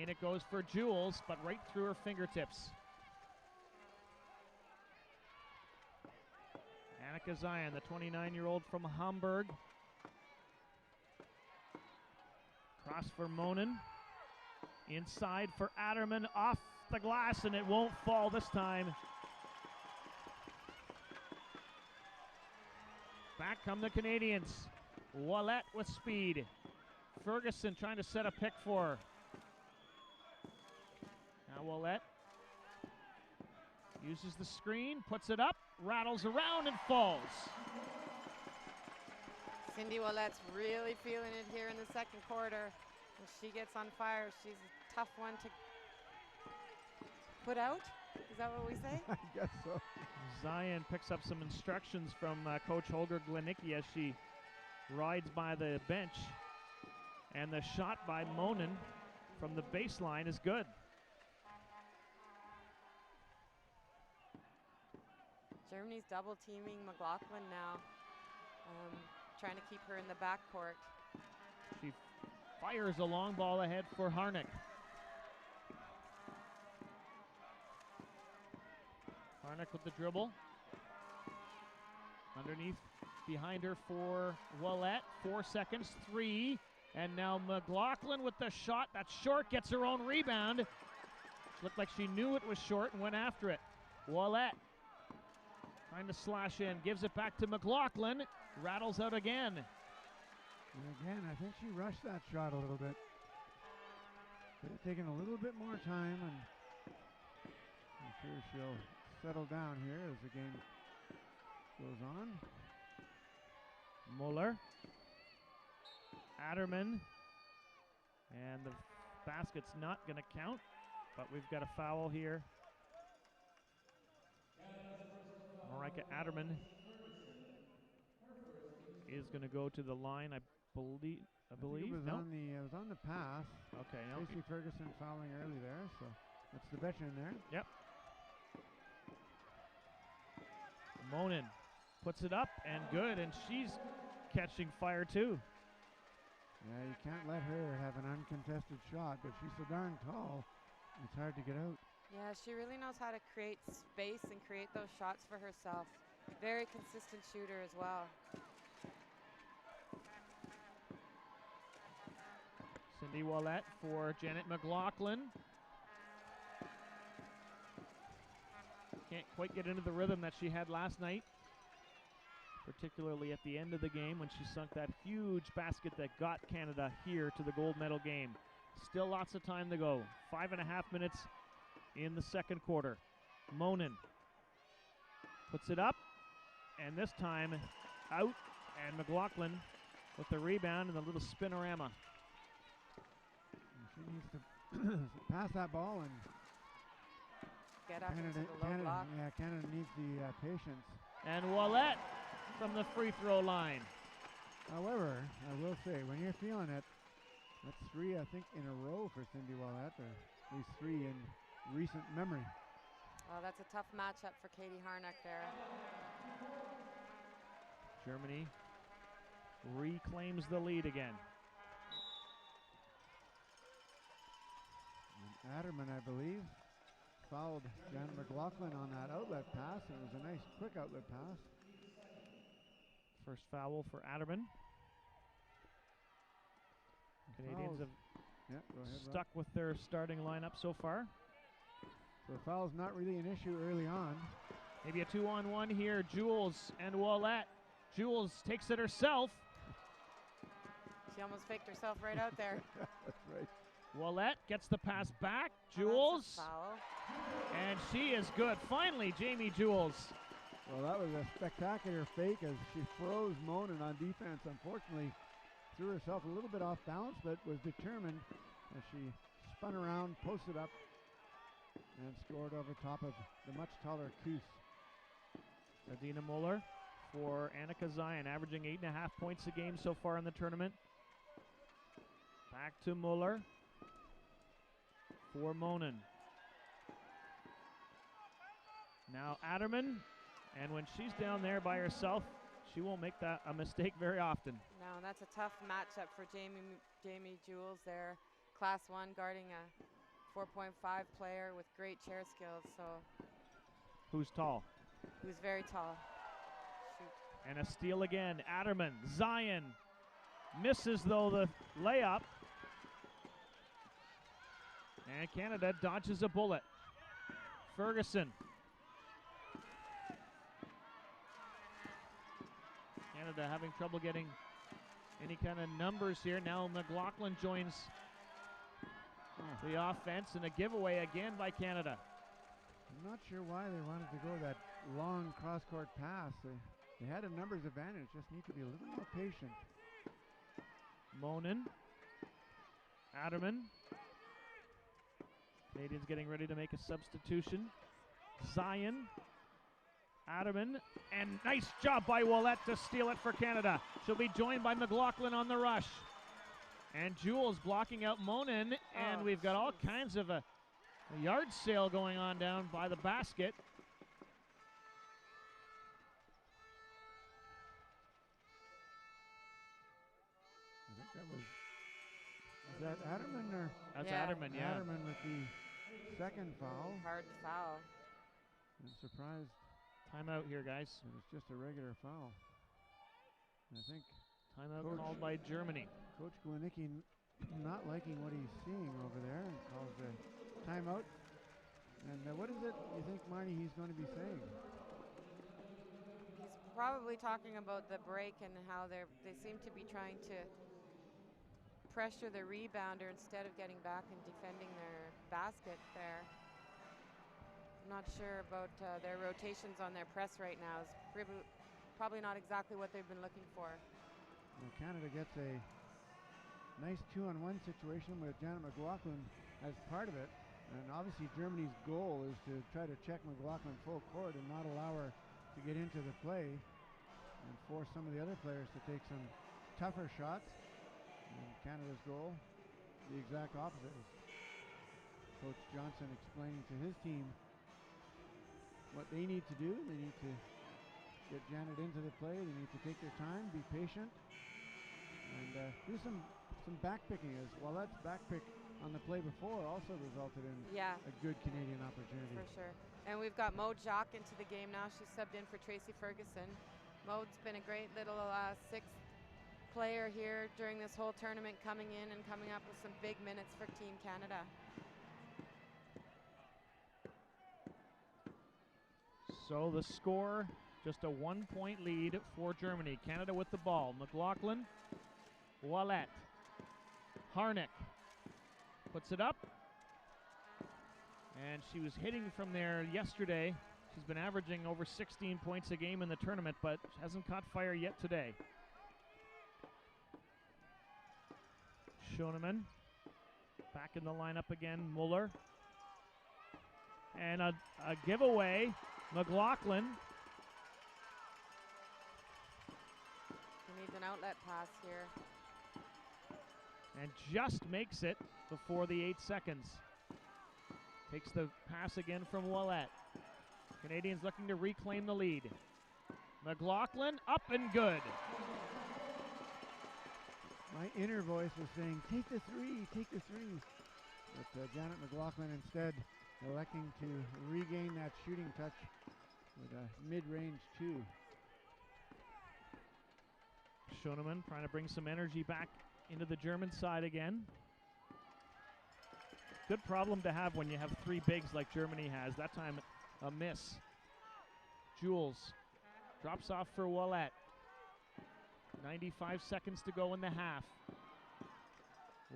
[SPEAKER 7] In it goes for Jules, but right through her fingertips. Annika Zion, the 29-year-old from Hamburg. Toss for Monin. Inside for Adderman, off the glass, and it won't fall this time. Back come the Canadians. Ouellette with speed. Ferguson trying to set a pick for her. Now Ouellette uses the screen, puts it up, rattles around and falls.
[SPEAKER 8] Cindy Ouellette's really feeling it here in the second quarter. When she gets on fire, she's a tough one to put out. Is that what we say?
[SPEAKER 6] I guess so.
[SPEAKER 7] Zion picks up some instructions from Coach Holger Glenicki as she rides by the bench. And the shot by Monin from the baseline is good.
[SPEAKER 8] Germany's double teaming McLaughlin now, trying to keep her in the backcourt.
[SPEAKER 7] She fires a long ball ahead for Harnick. Harnick with the dribble. Underneath, behind her for Ouellette. 4 seconds, 3. And now McLaughlin with the shot. That's short, gets her own rebound. Looked like she knew it was short and went after it. Ouellette trying to slash in, gives it back to McLaughlin. Rattles out again.
[SPEAKER 6] And again, I think she rushed that shot a little bit. Could have taken a little bit more time, and I'm sure she'll settle down here as the game goes on.
[SPEAKER 7] Muller. Adderman. And the basket's not going to count, but we've got a foul here. Marika Adderman is going to go to the line, I believe.
[SPEAKER 6] I think it was on the pass.
[SPEAKER 7] Okay, no.
[SPEAKER 6] Stacey Ferguson fouling early there, so that's the veteran there.
[SPEAKER 7] Yep. Monin puts it up and good, and she's catching fire too.
[SPEAKER 6] Yeah, you can't let her have an uncontested shot, but she's so darn tall, it's hard to get out.
[SPEAKER 8] Yeah, she really knows how to create space and create those shots for herself. Very consistent shooter as well.
[SPEAKER 7] Cindy Ouellette for Janet McLaughlin. Can't quite get into the rhythm that she had last night, particularly at the end of the game when she sunk that huge basket that got Canada here to the gold medal game. Still lots of time to go. 5.5 minutes in the second quarter. Monin puts it up, and this time out, and McLaughlin with the rebound and the little spinorama.
[SPEAKER 6] She needs to pass that ball, and
[SPEAKER 8] get up into the low block.
[SPEAKER 6] Yeah, Canada needs the patience.
[SPEAKER 7] And Ouellette from the free throw line.
[SPEAKER 6] However, I will say, when you're feeling it, that's 3, I think, in a row for Cindy Ouellette, or at least 3 in recent memory.
[SPEAKER 8] Oh, that's a tough matchup for Katie Harnick there.
[SPEAKER 7] Germany reclaims the lead again.
[SPEAKER 6] And Adderman, I believe, fouled Jan McLaughlin on that outlet pass, and it was a nice quick outlet pass.
[SPEAKER 7] First foul for Adderman. Canadians have stuck with their starting lineup so far.
[SPEAKER 6] So foul's not really an issue early on.
[SPEAKER 7] Maybe a 2-on-1 here. Jules and Ouellette. Jules takes it herself.
[SPEAKER 8] She almost faked herself right out there.
[SPEAKER 6] That's right.
[SPEAKER 7] Ouellette gets the pass back. Jules.
[SPEAKER 8] Oh, foul.
[SPEAKER 7] And she is good. Finally, Jamie Jules.
[SPEAKER 6] Well, that was a spectacular fake as she froze Monin on defense. Unfortunately, threw herself a little bit off balance, but was determined as she spun around, posted up, and scored over top of the much taller Kuss.
[SPEAKER 7] Adina Muller for Annika Zion, averaging 8.5 points a game so far in the tournament. Back to Muller for Monin. Now Adderman, and when she's down there by herself, she won't make that a mistake very often.
[SPEAKER 8] No, that's a tough matchup for Jamie Jules there. Class 1 guarding a 4.5 player with great chair skills. So
[SPEAKER 7] who's tall?
[SPEAKER 8] Who's very tall. Shoot.
[SPEAKER 7] And a steal again. Adderman, Zion misses though the layup. And Canada dodges a bullet. Ferguson. Canada having trouble getting any kind of numbers here. Now McLaughlin joins the offense, and a giveaway again by Canada.
[SPEAKER 6] I'm not sure why they wanted to go that long cross-court pass. They had a numbers advantage, just need to be a little more patient.
[SPEAKER 7] Monin. Adderman. Canadians getting ready to make a substitution. Zion. Adderman. And nice job by Ouellette to steal it for Canada. She'll be joined by McLaughlin on the rush. And Jules blocking out Monin. And we've got all kinds of a yard sale going on down by the basket.
[SPEAKER 6] I think that was, is that Adderman or?
[SPEAKER 7] That's
[SPEAKER 8] Yeah.
[SPEAKER 7] Adderman, yeah.
[SPEAKER 6] Adderman with the second foul.
[SPEAKER 8] Hard foul.
[SPEAKER 6] I'm surprised
[SPEAKER 7] Timeout here, guys.
[SPEAKER 6] that it's just a regular foul. I think
[SPEAKER 7] Timeout
[SPEAKER 6] Coach-
[SPEAKER 7] called by Germany.
[SPEAKER 6] Coach Glenicki not liking what he's seeing over there and calls a timeout. And what is it you think, Marnie, he's going to be saying?
[SPEAKER 8] He's probably talking about the break and how they seem to be trying to pressure the rebounder instead of getting back and defending their basket there. I'm not sure about their rotations on their press right now. It's probably not exactly what they've been looking for.
[SPEAKER 6] Well, Canada gets a nice 2-on-1 situation with Janet McLaughlin as part of it. And obviously Germany's goal is to try to check McLaughlin full court and not allow her to get into the play and force some of the other players to take some tougher shots. And Canada's goal, the exact opposite, is Coach Johnson explaining to his team what they need to do. They need to get Janet into the play. They need to take their time, be patient, and do some back picking as well. That's back pick on the play before also resulted in a good Canadian opportunity.
[SPEAKER 8] For sure. And we've got Maud Jacques into the game now. She's subbed in for Tracy Ferguson. Maud's been a great little sixth player here during this whole tournament, coming in and coming up with some big minutes for Team Canada.
[SPEAKER 7] So the score, just a 1-point lead for Germany. Canada with the ball. McLaughlin, Ouellette, Harnick puts it up. And she was hitting from there yesterday. She's been averaging over 16 points a game in the tournament, but hasn't caught fire yet today. Schoenemann back in the lineup again. Muller. And a giveaway. McLaughlin.
[SPEAKER 8] He needs an outlet pass here.
[SPEAKER 7] And just makes it before the 8 seconds. Takes the pass again from Ouellette. Canadians looking to reclaim the lead. McLaughlin up and good.
[SPEAKER 6] My inner voice was saying, take the three, take the three. But Janet McLaughlin instead electing to regain that shooting touch with a mid-range two.
[SPEAKER 7] Schoenemann trying to bring some energy back into the German side again. Good problem to have when you have three bigs like Germany has. That time a miss. Jules drops off for Ouellette. 95 seconds to go in the half.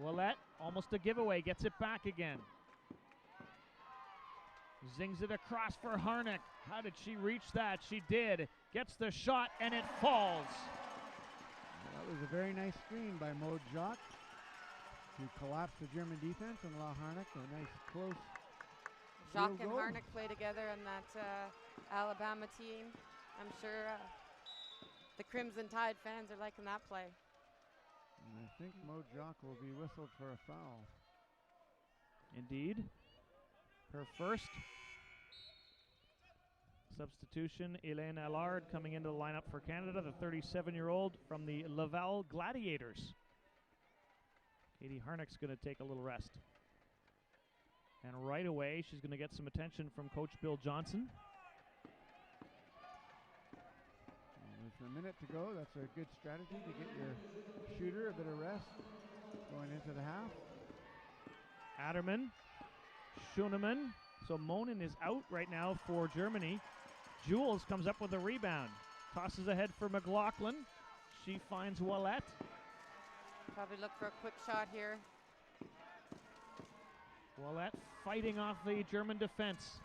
[SPEAKER 7] Ouellette, almost a giveaway, gets it back again. Zings it across for Harnick. How did she reach that? She did. Gets the shot and it falls.
[SPEAKER 6] That was a very nice screen by Maud Jacques to collapse the German defense and allow Harnick a nice close
[SPEAKER 8] Jacques
[SPEAKER 6] field
[SPEAKER 8] and
[SPEAKER 6] goal.
[SPEAKER 8] Harnick play together on that Alabama team. I'm sure the Crimson Tide fans are liking that play.
[SPEAKER 6] And I think Maud Jacques will be whistled for a foul.
[SPEAKER 7] Indeed. Her first substitution, Hélène Allard coming into the lineup for Canada, the 37-year-old from the Laval Gladiators. Katie Harnick's going to take a little rest. And right away, she's going to get some attention from Coach Bill Johnson.
[SPEAKER 6] With a minute to go, that's a good strategy to get your shooter a bit of rest going into the half.
[SPEAKER 7] Adderman Schoenemann. So Monin is out right now for Germany. Jules comes up with a rebound. Tosses ahead for McLaughlin. She finds Ouellette.
[SPEAKER 8] Probably look for a quick shot here.
[SPEAKER 7] Ouellette fighting off the German defense.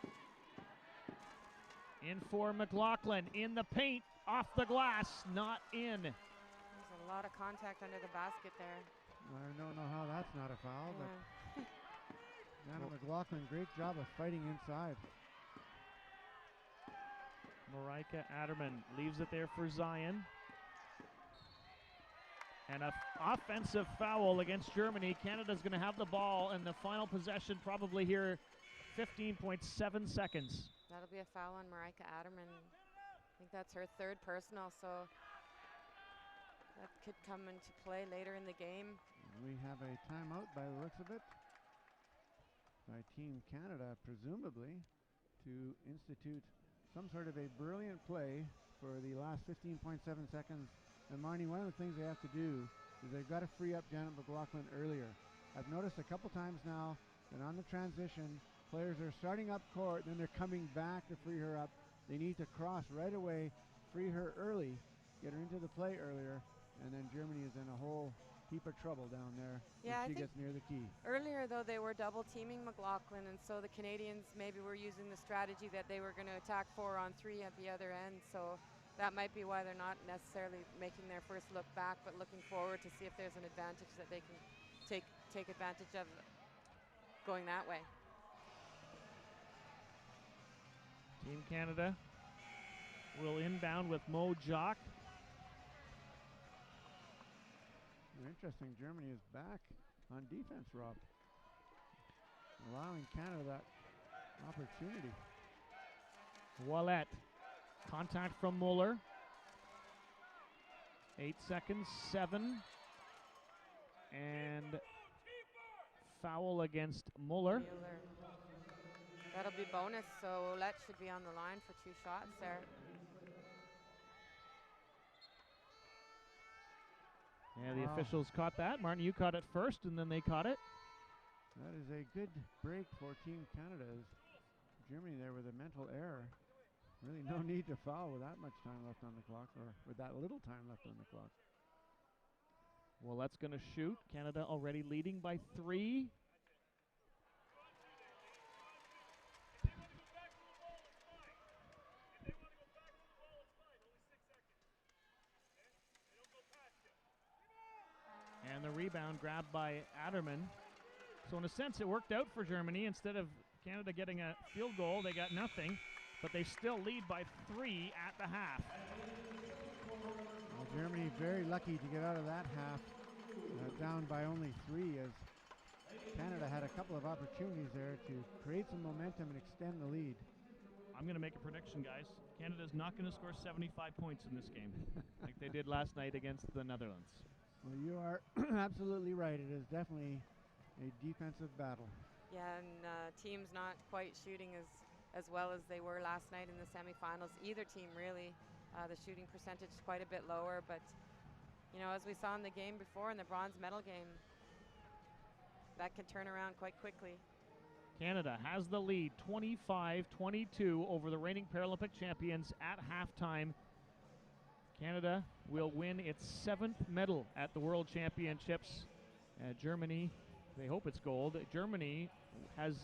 [SPEAKER 7] In for McLaughlin. In the paint. Off the glass. Not in.
[SPEAKER 8] There's a lot of contact under the basket there.
[SPEAKER 6] I don't know how that's not a foul,
[SPEAKER 8] Yeah.
[SPEAKER 6] but Jana McLaughlin, great job of fighting inside.
[SPEAKER 7] Marika Adderman leaves it there for Zion. And an offensive foul against Germany. Canada's going to have the ball, and the final possession probably here, 15.7 seconds.
[SPEAKER 8] That'll be a foul on Marika Adderman. I think that's her third personal, so that could come into play later in the game.
[SPEAKER 6] We have a timeout by the looks of it by Team Canada, presumably, to institute some sort of a brilliant play for the last 15.7 seconds. And Marnie, one of the things they have to do is they've got to free up Janet McLaughlin earlier. I've noticed a couple times now that on the transition, players are starting up court, then they're coming back to free her up. They need to cross right away, free her early, get her into the play earlier, and then Germany is in a whole heap of trouble down there
[SPEAKER 8] Yeah,
[SPEAKER 6] when
[SPEAKER 8] I
[SPEAKER 6] she
[SPEAKER 8] think
[SPEAKER 6] gets near the key.
[SPEAKER 8] earlier, though, they were double teaming McLaughlin, and so the Canadians maybe were using the strategy that they were going to attack 4 on 3 at the other end. So that might be why they're not necessarily making their first look back, but looking forward to see if there's an advantage that they can take advantage of going that way.
[SPEAKER 7] Team Canada will inbound with Mo Jock.
[SPEAKER 6] Interesting, Germany is back on defense, Rob, allowing Canada that opportunity.
[SPEAKER 7] Ouellette, contact from Muller. 8 seconds, 7. And foul against Muller.
[SPEAKER 8] That'll be bonus, so Ouellette should be on the line for 2 shots there.
[SPEAKER 7] Yeah, the officials caught that. Martin, you caught it first, and then they caught it.
[SPEAKER 6] That is a good break for Team Canada. Germany there with a mental error. Really no need to foul with that much time left on the clock, or with that little time left on the clock.
[SPEAKER 7] Well, that's going to shoot. Canada already leading by 3. And the rebound grabbed by Adderman. So in a sense, it worked out for Germany. Instead of Canada getting a field goal, they got nothing. But they still lead by 3 at the half.
[SPEAKER 6] Well, Germany very lucky to get out of that half down by only 3, as Canada had a couple of opportunities there to create some momentum and extend the lead.
[SPEAKER 7] I'm going to make a prediction, guys. Canada's not going to score 75 points in this game like they did last night against the Netherlands.
[SPEAKER 6] Well, you are absolutely right. It is definitely a defensive battle.
[SPEAKER 8] Yeah, and teams not quite shooting as well as they were last night in the semifinals. Either team, really. The shooting percentage is quite a bit lower, but you know, as we saw in the game before, in the bronze medal game, that can turn around quite quickly.
[SPEAKER 7] Canada has the lead, 25-22 over the reigning Paralympic champions at halftime. Canada will win its 7th medal at the World Championships. Germany, they hope it's gold. Germany has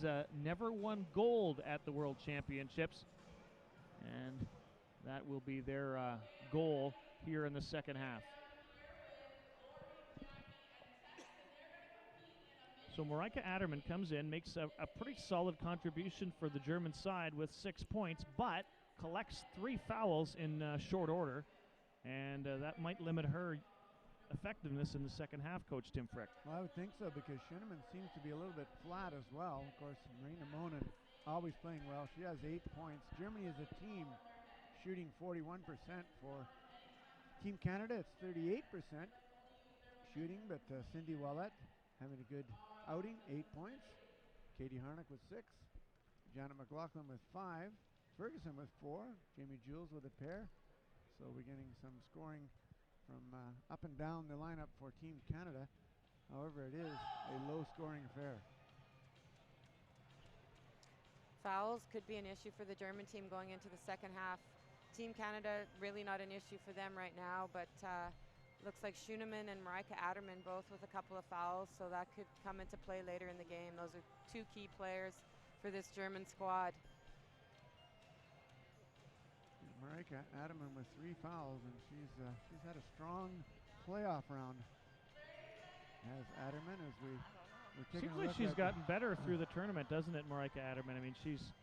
[SPEAKER 7] never won gold at the World Championships, and that will be their goal here in the second half. So Marika Adderman comes in, makes a pretty solid contribution for the German side with 6 points, but collects 3 fouls in short order, and that might limit her effectiveness in the second half, Coach Tim Frick.
[SPEAKER 6] Well, I would think so, because Schoenemann seems to be a little bit flat as well. Of course, Marina Monin always playing well. She has 8 points. Germany as a team shooting 41% for Team Canada. It's 38% shooting, but Cindy Ouellette having a good outing, 8 points. Katie Harnick with 6. Janet McLaughlin with 5. Ferguson with 4. Jamie Jules with a pair. So we're getting some scoring from up and down the lineup for Team Canada. However, it is a low-scoring affair.
[SPEAKER 8] fouls could be an issue for the German team going into the second half. Team Canada, really not an issue for them right now, but looks like Schoenemann and Marika Adderman both with a couple of fouls, so that could come into play later in the game. Those are two key players for this German squad.
[SPEAKER 6] Marika Adderman with 3 fouls, and she's had a strong playoff round. As Adderman, as we're taking
[SPEAKER 7] Seems
[SPEAKER 6] a
[SPEAKER 7] like
[SPEAKER 6] look
[SPEAKER 7] she's
[SPEAKER 6] at
[SPEAKER 7] gotten better through the tournament, doesn't it, Marika Adderman? I mean, she's,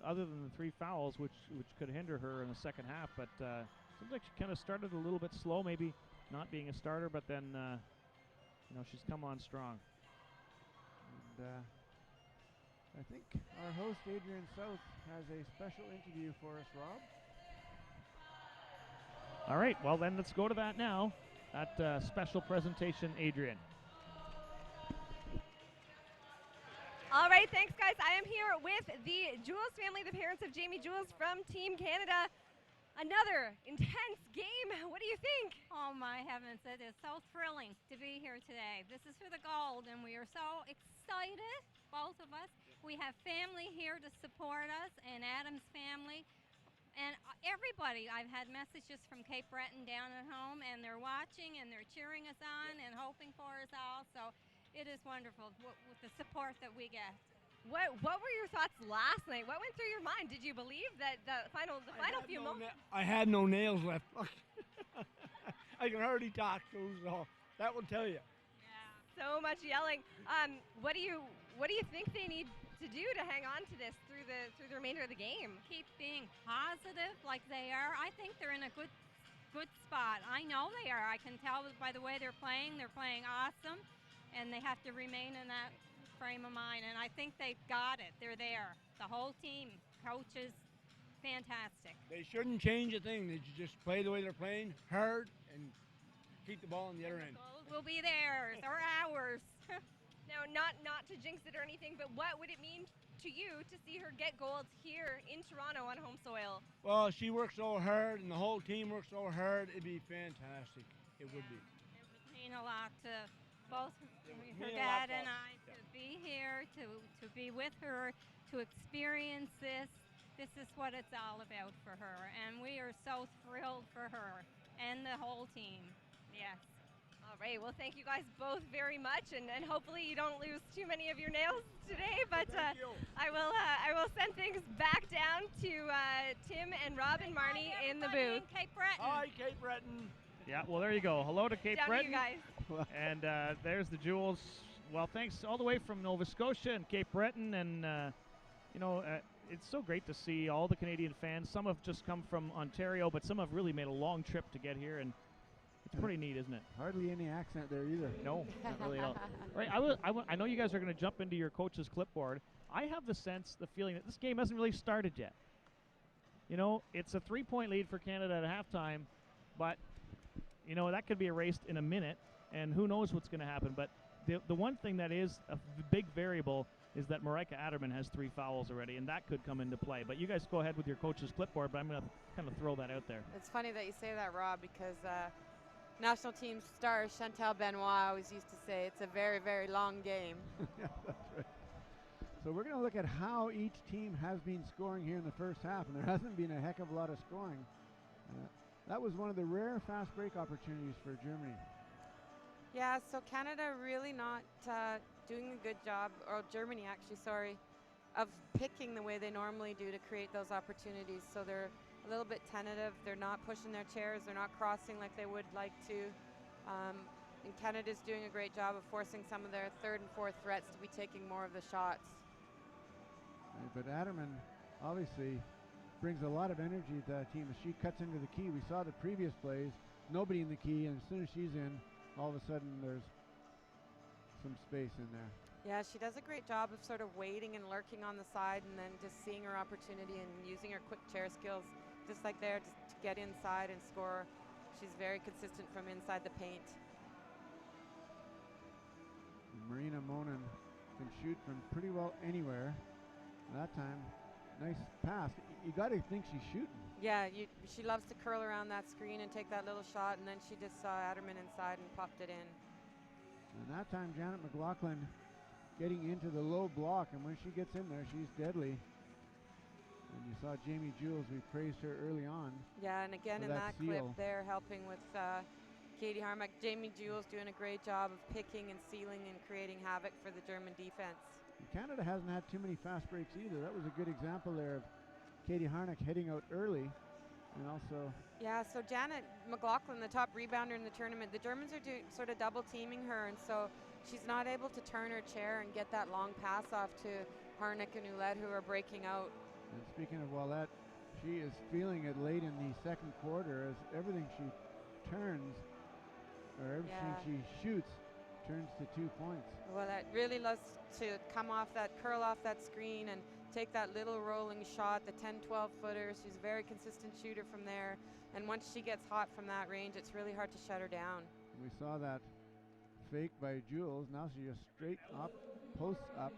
[SPEAKER 7] other than the 3 fouls, which could hinder her in the second half, but seems like she kind of started a little bit slow, maybe not being a starter, but then, she's come on strong.
[SPEAKER 6] And I think our host, Adrian South, has a special interview for us, Rob.
[SPEAKER 7] All right, well then let's go to that now. That special presentation, Adrian.
[SPEAKER 2] All right, thanks, guys. I am here with the Jules family, the parents of Jamie Jules from Team Canada. Another intense game. What do you think?
[SPEAKER 9] Oh my heavens, it is so thrilling to be here today. This is for the gold, and we are so excited, both of us. We have family here to support us, and Adam's family, and everybody. I've had messages from Cape Breton down at home, and they're watching, and they're cheering us on and hoping for us all, so it is wonderful with the support that we get.
[SPEAKER 2] What were your thoughts last night? What went through your mind? Did you believe that the final few moments?
[SPEAKER 10] I had no nails left. I can hardly talk, so that will tell you.
[SPEAKER 2] So much yelling. What do you think they need to do to hang on to this through the remainder of the game?
[SPEAKER 9] Keep being positive like they are. I think they're in a good spot. I know they are. I can tell by the way they're playing. They're playing awesome, and they have to remain in that frame of mind, and I think they've got it. They're there. The whole team, coaches, fantastic.
[SPEAKER 10] They shouldn't change a thing. They should just play the way they're playing, hard, and keep the ball on the other end.
[SPEAKER 9] Gold will be theirs or ours.
[SPEAKER 2] Now, not to jinx it or anything, but what would it mean to you to see her get gold here in Toronto on home soil?
[SPEAKER 10] Well, she works so hard, and the whole team works so hard. It'd be fantastic. It would be.
[SPEAKER 9] It would mean a lot to both her
[SPEAKER 10] mean a lot
[SPEAKER 9] dad
[SPEAKER 10] to
[SPEAKER 9] and
[SPEAKER 10] us.
[SPEAKER 9] I to be here, to be with her, to experience this. This is what it's all about for her, and we are so thrilled for her and the whole team. Yes.
[SPEAKER 2] All right. Well, thank you guys both very much, and hopefully you don't lose too many of your nails today. But I will send things back down to Tim and Rob and Marnie in the booth.
[SPEAKER 9] Cape Breton.
[SPEAKER 10] Hi, Cape Breton.
[SPEAKER 7] Yeah, well, there you go. Hello to Cape
[SPEAKER 2] Down to
[SPEAKER 7] Breton.
[SPEAKER 2] you guys.
[SPEAKER 7] And there's the Jules. Well, thanks all the way from Nova Scotia and Cape Breton. And, it's so great to see all the Canadian fans. Some have just come from Ontario, but some have really made a long trip to get here. And it's pretty neat, isn't it?
[SPEAKER 6] Hardly any accent there either.
[SPEAKER 7] No, not really at all. Right, I know you guys are going to jump into your coach's clipboard. I have the feeling that this game hasn't really started yet. It's a 3-point lead for Canada at halftime, but that could be erased in a minute, and who knows what's going to happen. But the one thing that is a big variable is that Marika Adderman has 3 fouls already, and that could come into play. But you guys go ahead with your coach's clipboard, but I'm going to kind of throw that out there.
[SPEAKER 8] It's funny that you say that, Rob, because national team star Chantal Benoit always used to say it's a very, very long game.
[SPEAKER 6] Yeah, that's right. So we're going to look at how each team has been scoring here in the first half, and there hasn't been a heck of a lot of scoring. That was one of the rare fast break opportunities for Germany.
[SPEAKER 8] Yeah, so Canada really not doing a good job, or Germany actually, sorry, of picking the way they normally do to create those opportunities. So they're a little bit tentative. They're not pushing their chairs. They're not crossing like they would like to. And Canada's doing a great job of forcing some of their third and fourth threats to be taking more of the shots.
[SPEAKER 6] Right, but Adderman obviously brings a lot of energy to that team as she cuts into the key. We saw the previous plays, nobody in the key, and as soon as she's in, all of a sudden there's some space in there.
[SPEAKER 8] Yeah, she does a great job of sort of waiting and lurking on the side and then just seeing her opportunity and using her quick chair skills just like there to get inside and score. She's very consistent from inside the paint.
[SPEAKER 6] Marina Monin can shoot from pretty well anywhere. That time, nice pass. You got to think she's shooting.
[SPEAKER 8] Yeah, she loves to curl around that screen and take that little shot, and then she just saw Adderman inside and popped it in.
[SPEAKER 6] And that time, Janet McLaughlin getting into the low block, and when she gets in there, she's deadly. And you saw Jamie Jules, we praised her early on.
[SPEAKER 8] Yeah, and again
[SPEAKER 6] for
[SPEAKER 8] in that clip
[SPEAKER 6] seal.
[SPEAKER 8] there, helping with Katie Harmack. Jamie Jules doing a great job of picking and sealing and creating havoc for the German defense.
[SPEAKER 6] And Canada hasn't had too many fast breaks either. That was a good example there of Katie Harnack heading out early. And also,
[SPEAKER 8] yeah, so Janet McLaughlin, the top rebounder in the tournament, the Germans are sort of double teaming her, and so she's not able to turn her chair and get that long pass off to Harnack and Ouellette, who are breaking out.
[SPEAKER 6] and speaking of Ouellette, she is feeling it late in the second quarter as everything she turns, or everything she shoots, turns to 2 points.
[SPEAKER 8] Ouellette really loves to come off that, curl off that screen and take that little rolling shot, the 10-12 footers. She's a very consistent shooter from there, and once she gets hot from that range, it's really hard to shut her down.
[SPEAKER 6] We saw that fake by Jules. Now she just straight up, posts up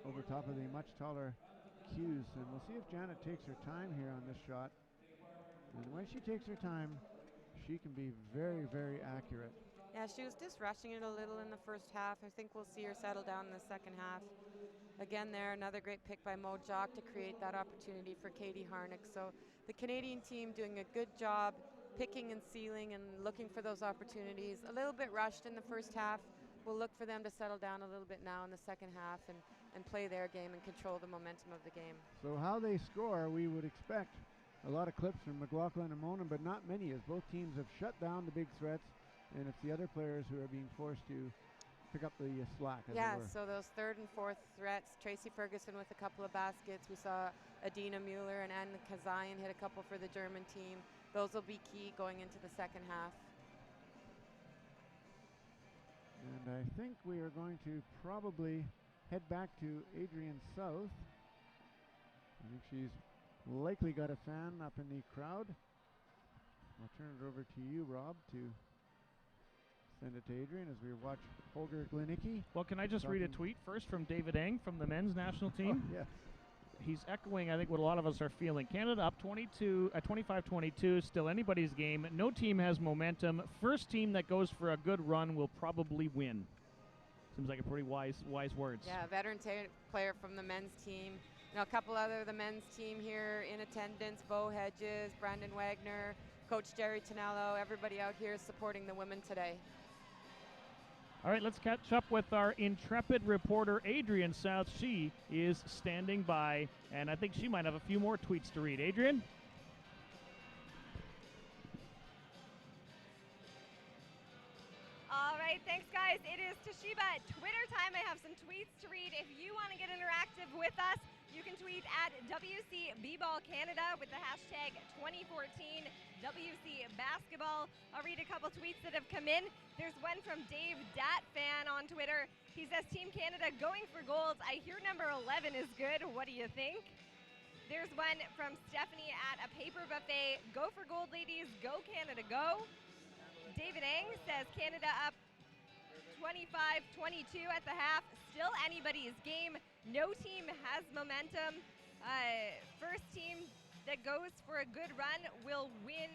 [SPEAKER 6] over top of the much taller Hughes, and we'll see if Janet takes her time here on this shot. And when she takes her time, she can be very, very accurate.
[SPEAKER 8] Yeah, she was just rushing it a little in the first half. I think we'll see her settle down in the second half. Again there, another great pick by Mo Jock to create that opportunity for Katie Harnack. So the Canadian team doing a good job picking and sealing and looking for those opportunities. A little bit rushed in the first half. We'll look for them to settle down a little bit now in the second half and play their game and control the momentum of the game.
[SPEAKER 6] So how they score, we would expect a lot of clips from McLaughlin and Monin, but not many, as both teams have shut down the big threats, and it's the other players who are being forced to pick up the slack, as it were.
[SPEAKER 8] So those third and fourth threats, Tracy Ferguson with a couple of baskets. We saw Adina Mueller and Anne Kazayan hit a couple for the German team. Those will be key going into the second half.
[SPEAKER 6] And I think we are going to probably head back to Adrian South. I think she's likely got a fan up in the crowd. I'll turn it over to you, Rob, to send it to Adrian as we watch Holger Glenicki.
[SPEAKER 7] Well, can I just read a tweet first from David Eng from the men's national team?
[SPEAKER 6] Oh, yes.
[SPEAKER 7] He's echoing, I think, what a lot of us are feeling. Canada up 25-22, still anybody's game. No team has momentum. First team that goes for a good run will probably win. Seems like a pretty wise words.
[SPEAKER 8] Yeah, veteran player from the men's team. You know, a couple other of the men's team here in attendance, Bo Hedges, Brandon Wagner, Coach Jerry Tonello, everybody out here supporting the women today.
[SPEAKER 7] All right, let's catch up with our intrepid reporter, Adrian South. She is standing by, and I think she might have a few more tweets to read. Adrian?
[SPEAKER 2] All right, thanks, guys. It is Toshiba Twitter time. I have some tweets to read. If you want to get interactive with us, you can tweet at WCBBall Canada with the hashtag 2014 WC Basketball. I'll read a couple tweets that have come in. There's one from Dave Dat Fan on Twitter. He says, Team Canada going for gold. I hear number 11 is good. What do you think? There's one from Stephanie at A Paper Buffet. Go for gold, ladies. Go Canada, go. David Eng says Canada up 25-22 at the half. Still anybody's game. No team has momentum. First team that goes for a good run will win,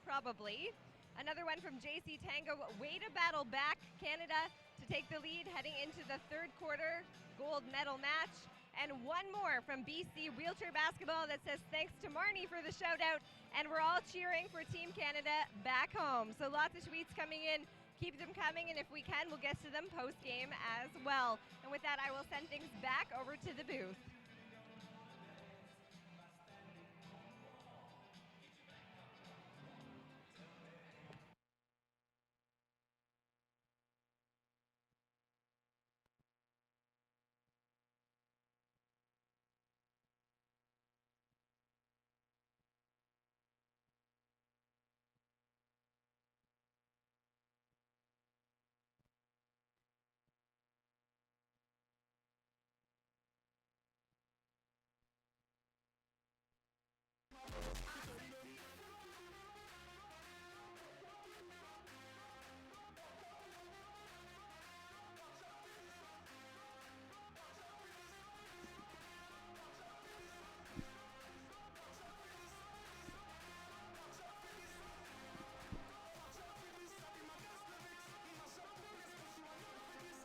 [SPEAKER 2] probably. Another one from JC Tango. Way to battle back, Canada, to take the lead heading into the third quarter gold medal match. And one more from BC Wheelchair Basketball that says, thanks to Marnie for the shout out. And we're all cheering for Team Canada back home. So lots of tweets coming in. Keep them coming, and if we can, we'll get to them post-game as well. And with that, I will send things back over to the booth.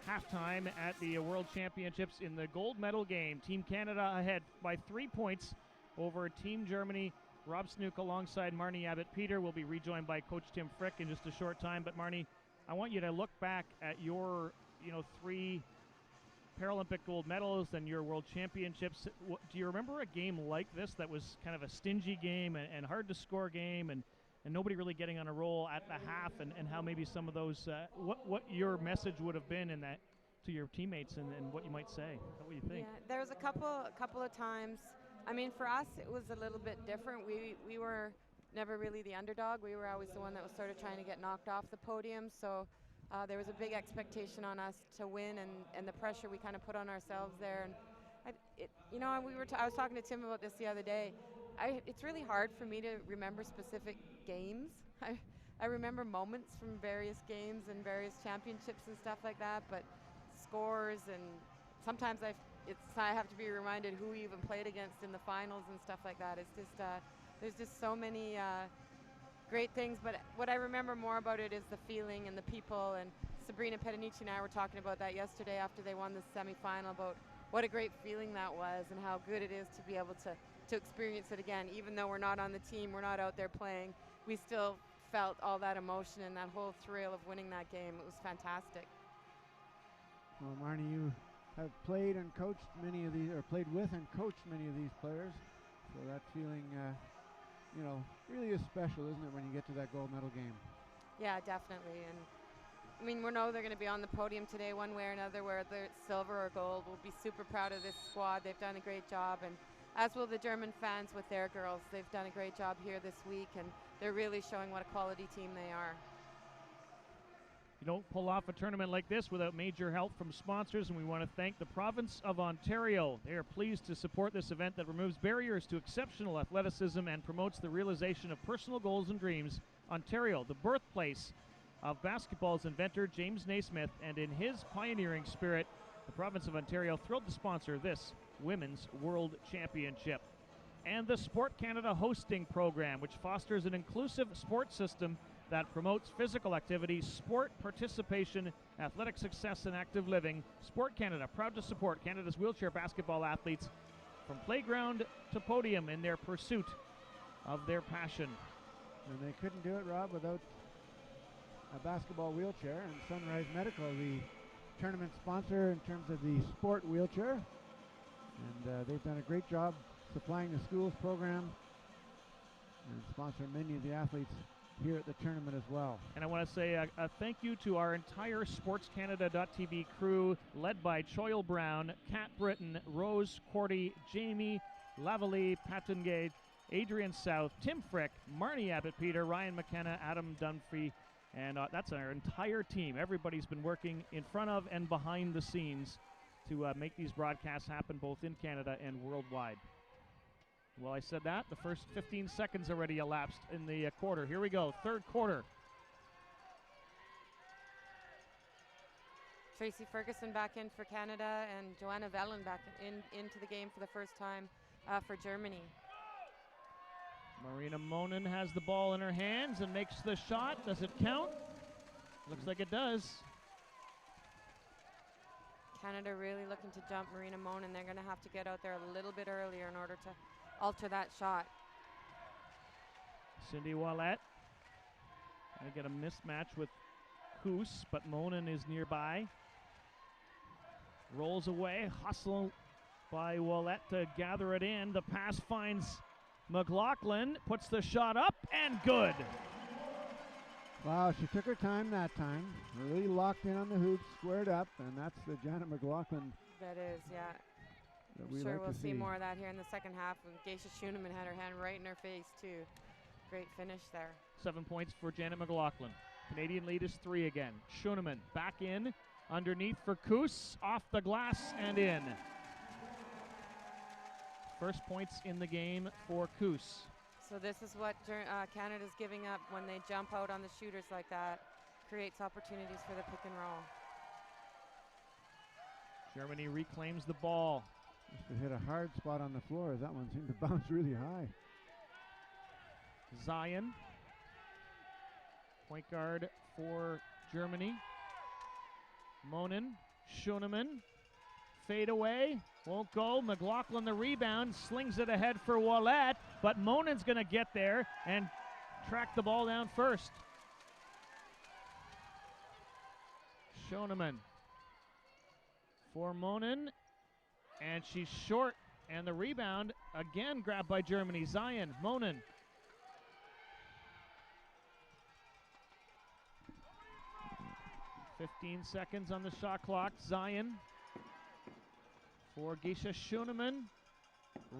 [SPEAKER 7] Halftime at the World Championships in the gold medal game. Team Canada ahead by 3 points over Team Germany. Rob Snook alongside Marnie Abbott-Peter will be rejoined by Coach Tim Frick in just a short time. But Marnie, I want you to look back at your, 3 Paralympic gold medals and your World Championships. Do you remember a game like this that was kind of a stingy game and hard to score game and nobody really getting on a roll at the half, and how maybe some of those, what your message would have been in that to your teammates and what you might say? What do you think?
[SPEAKER 8] Yeah, there was a couple of times. I mean, for us, it was a little bit different. We were never really the underdog. We were always the one that was sort of trying to get knocked off the podium. So there was a big expectation on us to win, and the pressure we kind of put on ourselves there. And I was talking to Tim about this the other day. It's really hard for me to remember specific games. I remember moments from various games and various championships and stuff like that, but scores, and sometimes I have to be reminded who we even played against in the finals and stuff like that. It's just there's just so many great things, but what I remember more about it is the feeling and the people. And Sabrina Petanici and I were talking about that yesterday after they won the semifinal, about what a great feeling that was and how good it is to be able to experience it again. Even though we're not on the team, we're not out there playing, we still felt all that emotion and that whole thrill of winning that game. It was fantastic.
[SPEAKER 6] Well, Marnie, you have played and coached many of these, or played with and coached many of these players. So that feeling, really is special, isn't it, when you get to that gold medal game?
[SPEAKER 8] Yeah, definitely. And I mean, we know they're going to be on the podium today one way or another, whether it's silver or gold. We'll be super proud of this squad. They've done a great job, and as will the German fans with their girls. They've done a great job here this week, and they're really showing what a quality team they are.
[SPEAKER 7] You don't pull off a tournament like this without major help from sponsors, and we want to thank the province of Ontario. They are pleased to support this event that removes barriers to exceptional athleticism and promotes the realization of personal goals and dreams. Ontario, the birthplace of basketball's inventor James Naismith, and in his pioneering spirit, the province of Ontario thrilled to sponsor this Women's World Championship. And the Sport Canada Hosting Program, which fosters an inclusive sports system that promotes physical activity, sport participation, athletic success, and active living. Sport Canada, proud to support Canada's wheelchair basketball athletes from playground to podium in their pursuit of their passion.
[SPEAKER 6] And they couldn't do it, Rob, without a basketball wheelchair, and Sunrise Medical, the tournament sponsor in terms of the sport wheelchair. And they've done a great job supplying the schools program and sponsoring many of the athletes here at the tournament as well.
[SPEAKER 7] And I want to say a thank you to our entire SportsCanada.tv crew, led by Choyle Brown, Kat Britton, Rose Cordy, Jamie Lavalley, Patengate, Adrian South, Tim Frick, Marnie Abbott-Peter, Ryan McKenna, Adam Dunphy, and that's our entire team. Everybody's been working in front of and behind the scenes to make these broadcasts happen both in Canada and worldwide. Well, I said that. The first 15 seconds already elapsed in the quarter. Here we go, third quarter.
[SPEAKER 8] Tracy Ferguson back in for Canada, and Joanna Vellen back into the game for the first time for Germany.
[SPEAKER 7] Marina Monin has the ball in her hands and makes the shot. Does it count? Looks like it does.
[SPEAKER 8] Canada really looking to jump Marina Monin. They're going to have to get out there a little bit earlier in order to alter that shot.
[SPEAKER 7] Cindy Ouellette. Gonna get a mismatch with Koos, but Monin is nearby. Rolls away, hustle by Ouellette to gather it in. The pass finds McLaughlin, puts the shot up, and good.
[SPEAKER 6] Wow, she took her time that time. Really locked in on the hoops, squared up, and that's the Janet McLaughlin.
[SPEAKER 8] That is, yeah.
[SPEAKER 6] I'm
[SPEAKER 8] sure we'll see more of that here in the second half. And Geisha Schuneman had her hand right in her face, too. Great finish there.
[SPEAKER 7] 7 points for Janet McLaughlin. Canadian lead is 3 again. Schuneman back in, underneath for Koos, off the glass and in. First points in the game for Koos.
[SPEAKER 8] So this is what Canada's giving up when they jump out on the shooters like that. Creates opportunities for the pick and roll.
[SPEAKER 7] Germany reclaims the ball.
[SPEAKER 6] Must have hit a hard spot on the floor, as that one seemed to bounce really high.
[SPEAKER 7] Zion, point guard for Germany. Monin, Schuneman, Fade away. Won't go. McLaughlin the rebound. Slings it ahead for Ouellette. But Monen's going to get there and track the ball down first. Schoenemann for Monen. And she's short. And the rebound again grabbed by Germany. Zion. Monen. "15 seconds on the shot clock. Zion for Geisha Schoenemann.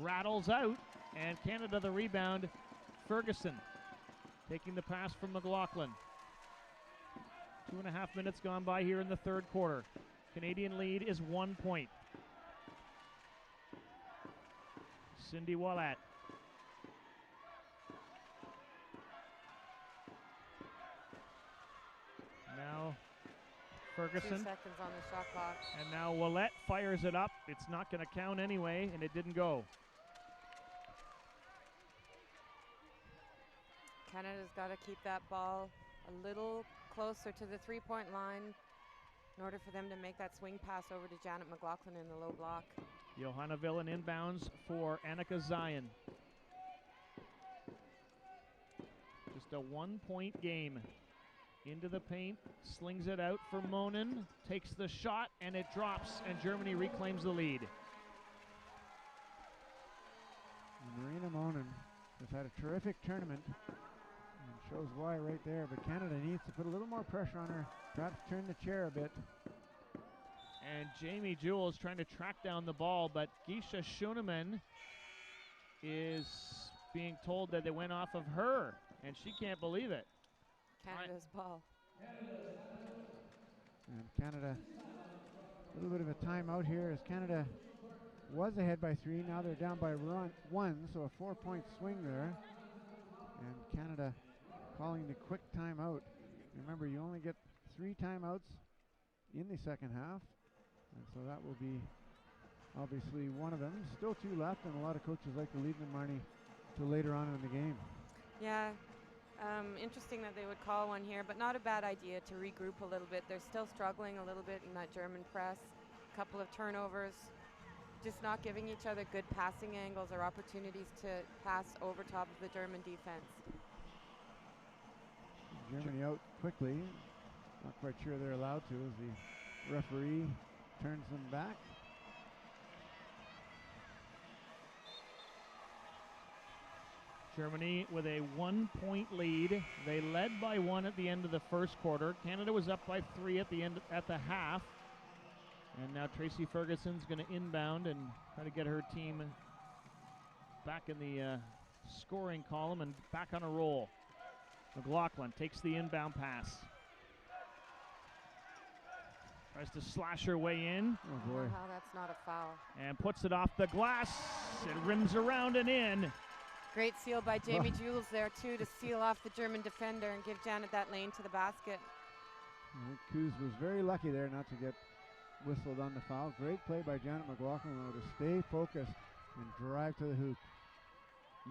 [SPEAKER 7] Rattles out, and Canada the rebound. Ferguson taking the pass from McLaughlin. 2.5 minutes gone by here in the third quarter. Canadian lead is 1 point. Cindy Ouellette. Now Ferguson.
[SPEAKER 8] 2 seconds on the shot clock.
[SPEAKER 7] And now Ouellette fires it up. It's not going to count anyway, and it didn't go.
[SPEAKER 8] Canada's got to keep that ball a little closer to the three-point line in order for them to make that swing pass over to Janet McLaughlin in the low block.
[SPEAKER 7] Johanna Villen inbounds for Annika Zion. Just a 1-point game. Into the paint, slings it out for Monen, takes the shot, and it drops, and Germany reclaims the lead.
[SPEAKER 6] Marina Monen has had a terrific tournament and shows why right there, but Canada needs to put a little more pressure on her, perhaps turn the chair a bit.
[SPEAKER 7] And Jamie Jewell is trying to track down the ball, but Geisha Schoenemann is being told that it went off of her, and she can't believe it.
[SPEAKER 8] Canada's ball.
[SPEAKER 6] And Canada, a little bit of a timeout here as Canada was ahead by 3. Now they're down by 1, so a 4-point swing there. And Canada calling the quick timeout. Remember, you only get 3 timeouts in the second half. And so that will be obviously one of them. Still 2 left, and a lot of coaches like to leave them, Marnie, till later on in the game.
[SPEAKER 8] Yeah. Interesting that they would call one here, but not a bad idea to regroup a little bit. They're still struggling a little bit in that German press. A couple of turnovers, just not giving each other good passing angles or opportunities to pass over top of the German defense.
[SPEAKER 6] Germany out quickly. Not quite sure they're allowed to as the referee turns them back.
[SPEAKER 7] Germany with a 1-point lead. They led by 1 at the end of the first quarter. Canada was up by 3 at the half. And now Tracy Ferguson's going to inbound and try to get her team back in the scoring column and back on a roll. McLaughlin takes the inbound pass. Tries to slash her way in.
[SPEAKER 6] Oh boy.
[SPEAKER 8] How that's not a foul.
[SPEAKER 7] And puts it off the glass. It rims around and in.
[SPEAKER 8] Great seal by Jamie Jules there, too, to seal off the German defender and give Janet that lane to the basket.
[SPEAKER 6] I think Kuz was very lucky there not to get whistled on the foul. Great play by Janet McLaughlin, though, to stay focused and drive to the hoop.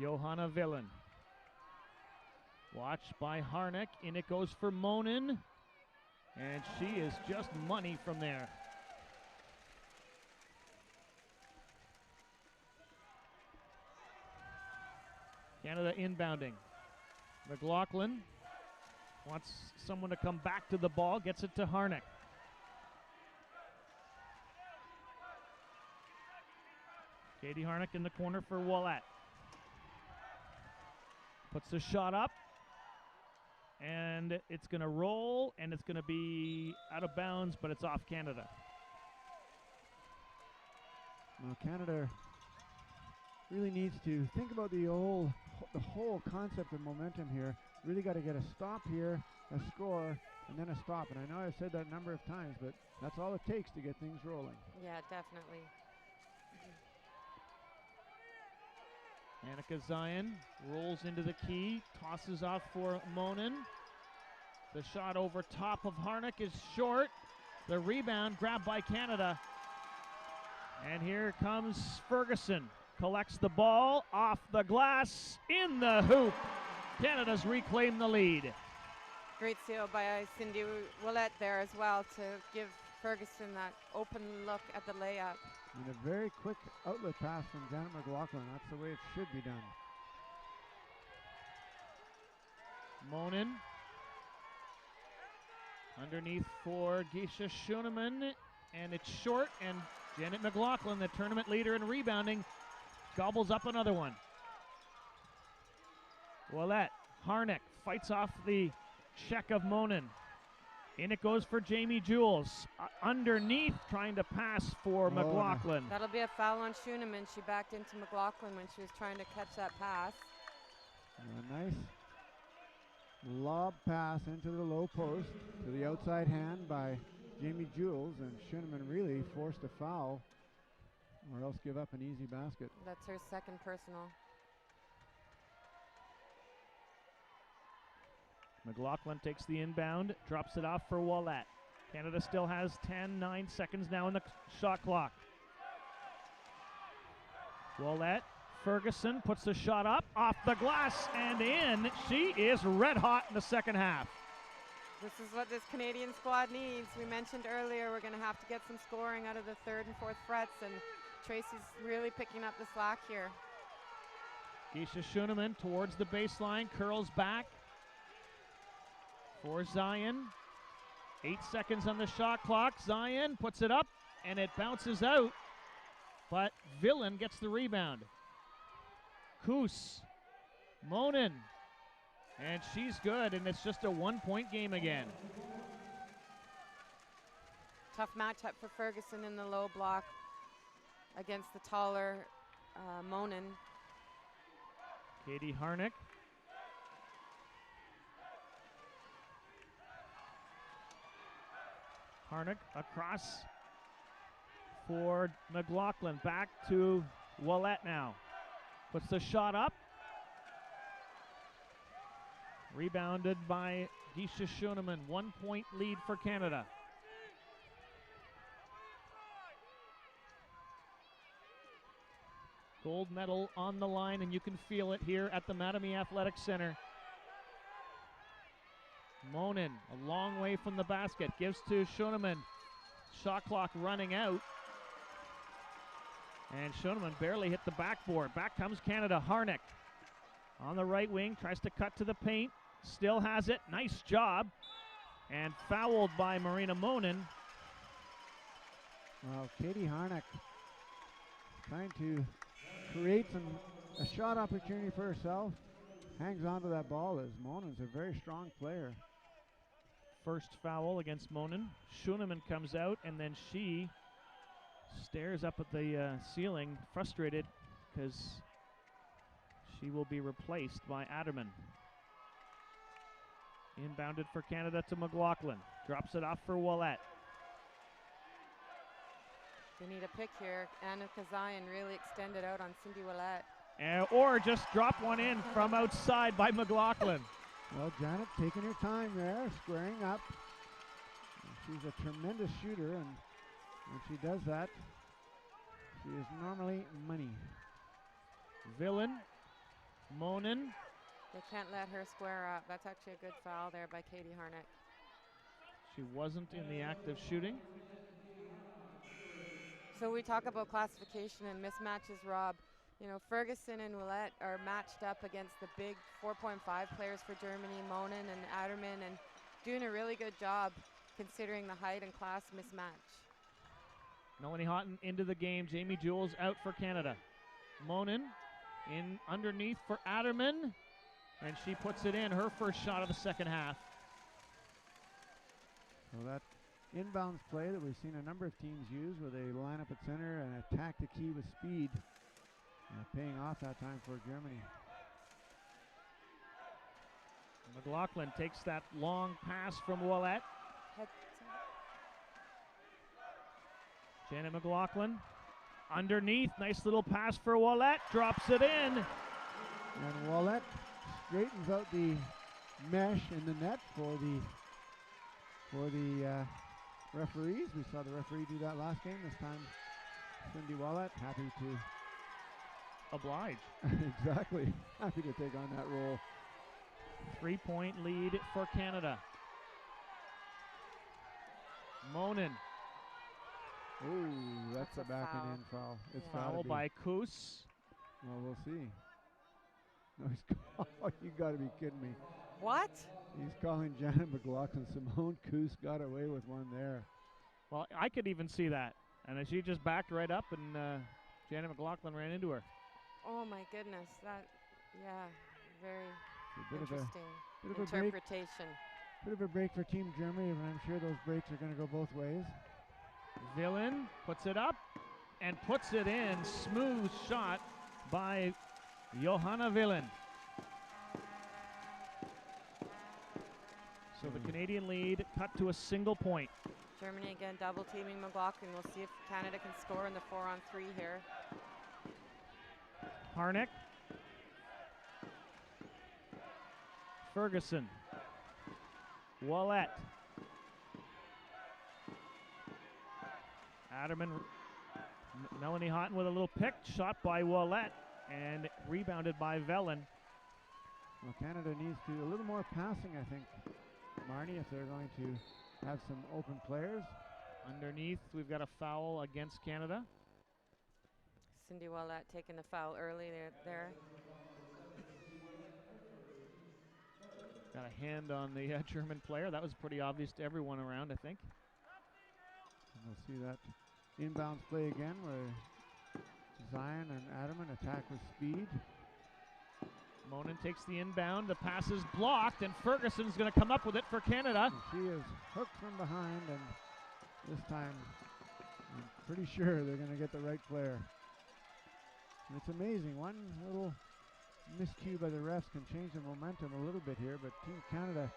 [SPEAKER 7] Johanna Villen. Watched by Harnick. In it goes for Monen. And she is just money from there. Canada inbounding. McLaughlin wants someone to come back to the ball, gets it to Harnick. Katie Harnick in the corner for Ouellette. Puts the shot up, and it's going to roll, and it's going to be out of bounds, but it's off Canada.
[SPEAKER 6] Well, Canada really needs to think about the whole concept of momentum here. Really got to get a stop here, a score, and then a stop. And I know I've said that a number of times, but that's all it takes to get things rolling.
[SPEAKER 8] Yeah, definitely.
[SPEAKER 7] Annika Zion rolls into the key, tosses off for Monen. The shot over top of Harnick is short. The rebound grabbed by Canada. And here comes Ferguson. Collects the ball off the glass, in the hoop. Canada's reclaimed the lead.
[SPEAKER 8] Great seal by Cindy Ouellette there as well to give Ferguson that open look at the layup.
[SPEAKER 6] And a very quick outlet pass from Janet McLaughlin. That's the way it should be done.
[SPEAKER 7] Monin. Underneath for Geisha Schoenemann, and it's short, and Janet McLaughlin, the tournament leader in rebounding, gobbles up another one. Ouellette, Harnick fights off the check of Monin. In it goes for Jamie Jules. Underneath, trying to pass for McLaughlin.
[SPEAKER 8] That'll be a foul on Schoenemann. She backed into McLaughlin when she was trying to catch that pass.
[SPEAKER 6] A nice lob pass into the low post to the outside hand by Jamie Jules, and Schoenemann really forced a foul or else give up an easy basket.
[SPEAKER 8] That's her second personal.
[SPEAKER 7] McLaughlin takes the inbound, drops it off for Ouellette. Canada still has 9 seconds now in the shot clock. Ouellette, Ferguson puts the shot up, off the glass, and in. She is red hot in the second half.
[SPEAKER 8] This is what this Canadian squad needs. We mentioned earlier we're going to have to get some scoring out of the third and fourth frets, and Tracy's really picking up the slack here.
[SPEAKER 7] Geisha Schoenemann towards the baseline, curls back for Zion. 8 seconds on the shot clock. Zion puts it up, and it bounces out, but Villain gets the rebound. Koos, Monin, and she's good, and it's just a 1-point game again.
[SPEAKER 8] Tough matchup for Ferguson in the low block against the taller Monin.
[SPEAKER 7] Katie Harnick. Harnick across for McLaughlin. Back to Ouellette now. Puts the shot up. Rebounded by Geisha Schoenemann. 1-point lead for Canada. Gold medal on the line, and you can feel it here at the Mattamy Athletic Center. Monin, a long way from the basket, gives to Schoenemann. Shot clock running out. And Schoenemann barely hit the backboard. Back comes Canada. Harnick on the right wing, tries to cut to the paint. Still has it. Nice job. And fouled by Marina Monin.
[SPEAKER 6] Well, Katie Harnick trying to create a shot opportunity for herself. Hangs on to that ball as Monin's a very strong player.
[SPEAKER 7] First foul against Monin. Schoenemann comes out, and then she stares up at the ceiling, frustrated because she will be replaced by Adderman. Inbounded for Canada to McLaughlin. Drops it off for Ouellette.
[SPEAKER 8] They need a pick here. Annika Zion really extended out on Cindy Ouellette.
[SPEAKER 7] Or just drop one in from outside by McLaughlin.
[SPEAKER 6] Well, Janet taking her time there, squaring up. She's a tremendous shooter, and when she does that, she is normally money.
[SPEAKER 7] Villain, Monin.
[SPEAKER 8] They can't let her square up. That's actually a good foul there by Katie Harnick.
[SPEAKER 7] She wasn't in the act of shooting.
[SPEAKER 8] So we talk about classification and mismatches, Rob. You know, Ferguson and Ouellette are matched up against the big 4.5 players for Germany, Monin and Adderman, and doing a really good job considering the height and class mismatch.
[SPEAKER 7] Melanie Houghton into the game. Jamie Jules out for Canada. Monin in underneath for Adderman, and she puts it in, her first shot of the second half.
[SPEAKER 6] Well, that inbounds play that we've seen a number of teams use, where they line up at center and attack the key with speed, paying off that time for Germany.
[SPEAKER 7] McLaughlin takes that long pass from Ouellette. Janet McLaughlin underneath, nice little pass for Ouellette, drops it in.
[SPEAKER 6] And Ouellette straightens out the mesh in the net for the referees. We saw the referee do that last game. This time, Cindy Ouellette happy to
[SPEAKER 7] oblige.
[SPEAKER 6] Exactly, happy to take on that role.
[SPEAKER 7] 3-point lead for Canada. Monin
[SPEAKER 6] Oh, that's a back
[SPEAKER 8] foul.
[SPEAKER 6] and in foul. It's
[SPEAKER 8] Yeah.
[SPEAKER 6] foul
[SPEAKER 7] Foul by Koos.
[SPEAKER 6] Well, we'll see. No, he's oh, you got to be kidding me.
[SPEAKER 8] What?
[SPEAKER 6] He's calling Janet McLaughlin. Simone Coos got away with one there.
[SPEAKER 7] Well, I could even see that. And she just backed right up, and Janet McLaughlin ran into her.
[SPEAKER 8] Oh my goodness, that, yeah, very
[SPEAKER 6] It's a bit
[SPEAKER 8] interesting
[SPEAKER 6] bit of a break.
[SPEAKER 8] interpretation.
[SPEAKER 6] Bit of a break for Team Germany, but I'm sure those breaks are going to go both ways.
[SPEAKER 7] Villain puts it up and puts it in. Smooth shot by Johanna Villain. So the Canadian lead cut to a single point.
[SPEAKER 8] Germany again double teaming McLaughlin. We'll see if Canada can score in the 4-on-3 here.
[SPEAKER 7] Harnick. Ferguson. Wallette. Adderman. Melanie Houghton with a little pick. Shot by Wallette and rebounded by Velen.
[SPEAKER 6] Well, Canada needs to a little more passing, I think, Marnie, if they're going to have some open players.
[SPEAKER 7] Underneath, we've got a foul against Canada.
[SPEAKER 8] Cindy Wallette taking the foul early there.
[SPEAKER 7] Got a hand on the German player. That was pretty obvious to everyone around, I think.
[SPEAKER 6] And we'll see that inbounds play again where Zion and Adderman attack with speed.
[SPEAKER 7] Monin takes the inbound. The pass is blocked, and Ferguson's going to come up with it for Canada.
[SPEAKER 6] And she is hooked from behind, and this time I'm pretty sure they're going to get the right player. And it's amazing. One little miscue by the refs can change the momentum a little bit here, but Team Canada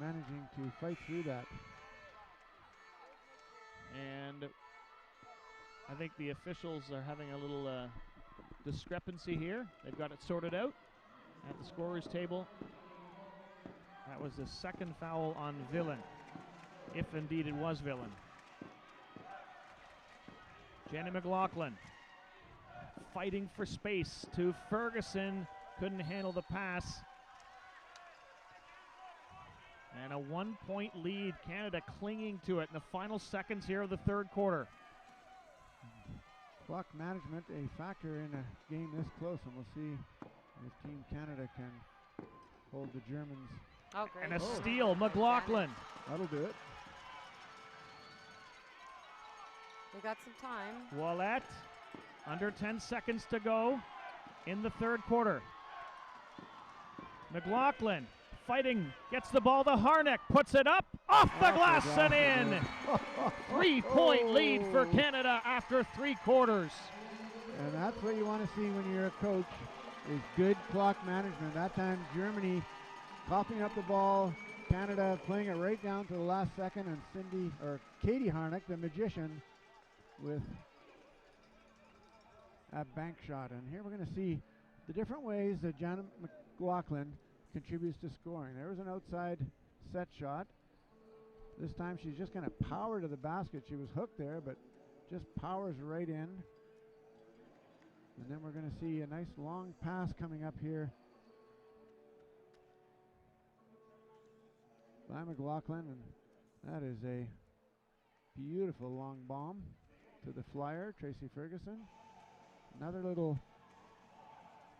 [SPEAKER 6] managing to fight through that.
[SPEAKER 7] And I think the officials are having a little discrepancy here. They've got it sorted out at the scorer's table. That was the second foul on Villain, if indeed it was Villain. Jenny McLaughlin fighting for space to Ferguson. Couldn't handle the pass. And a 1-point lead. Canada clinging to it in the final seconds here of the third quarter.
[SPEAKER 6] Clock management a factor in a game this close, and we'll see if Team Canada can hold the Germans.
[SPEAKER 8] Oh, great.
[SPEAKER 7] And a steal, McLaughlin.
[SPEAKER 6] That'll do it.
[SPEAKER 8] We got some time.
[SPEAKER 7] Wallette, under 10 seconds to go in the third quarter. McLaughlin fighting, gets the ball to Harnick, puts it up, off the glass and in. 3-point lead for Canada after 3 quarters.
[SPEAKER 6] And that's what you want to see when you're a coach, is good clock management. That time Germany coughing up the ball, Canada playing it right down to the last second, and Katie Harnick, the magician, with a bank shot. And here we're going to see the different ways that Janet McLaughlin contributes to scoring. There was an outside set shot. This time she's just going to power to the basket. She was hooked there, but just powers right in. And then we're going to see a nice long pass coming up here by McLaughlin, and that is a beautiful long bomb to the flyer, Tracy Ferguson. Another little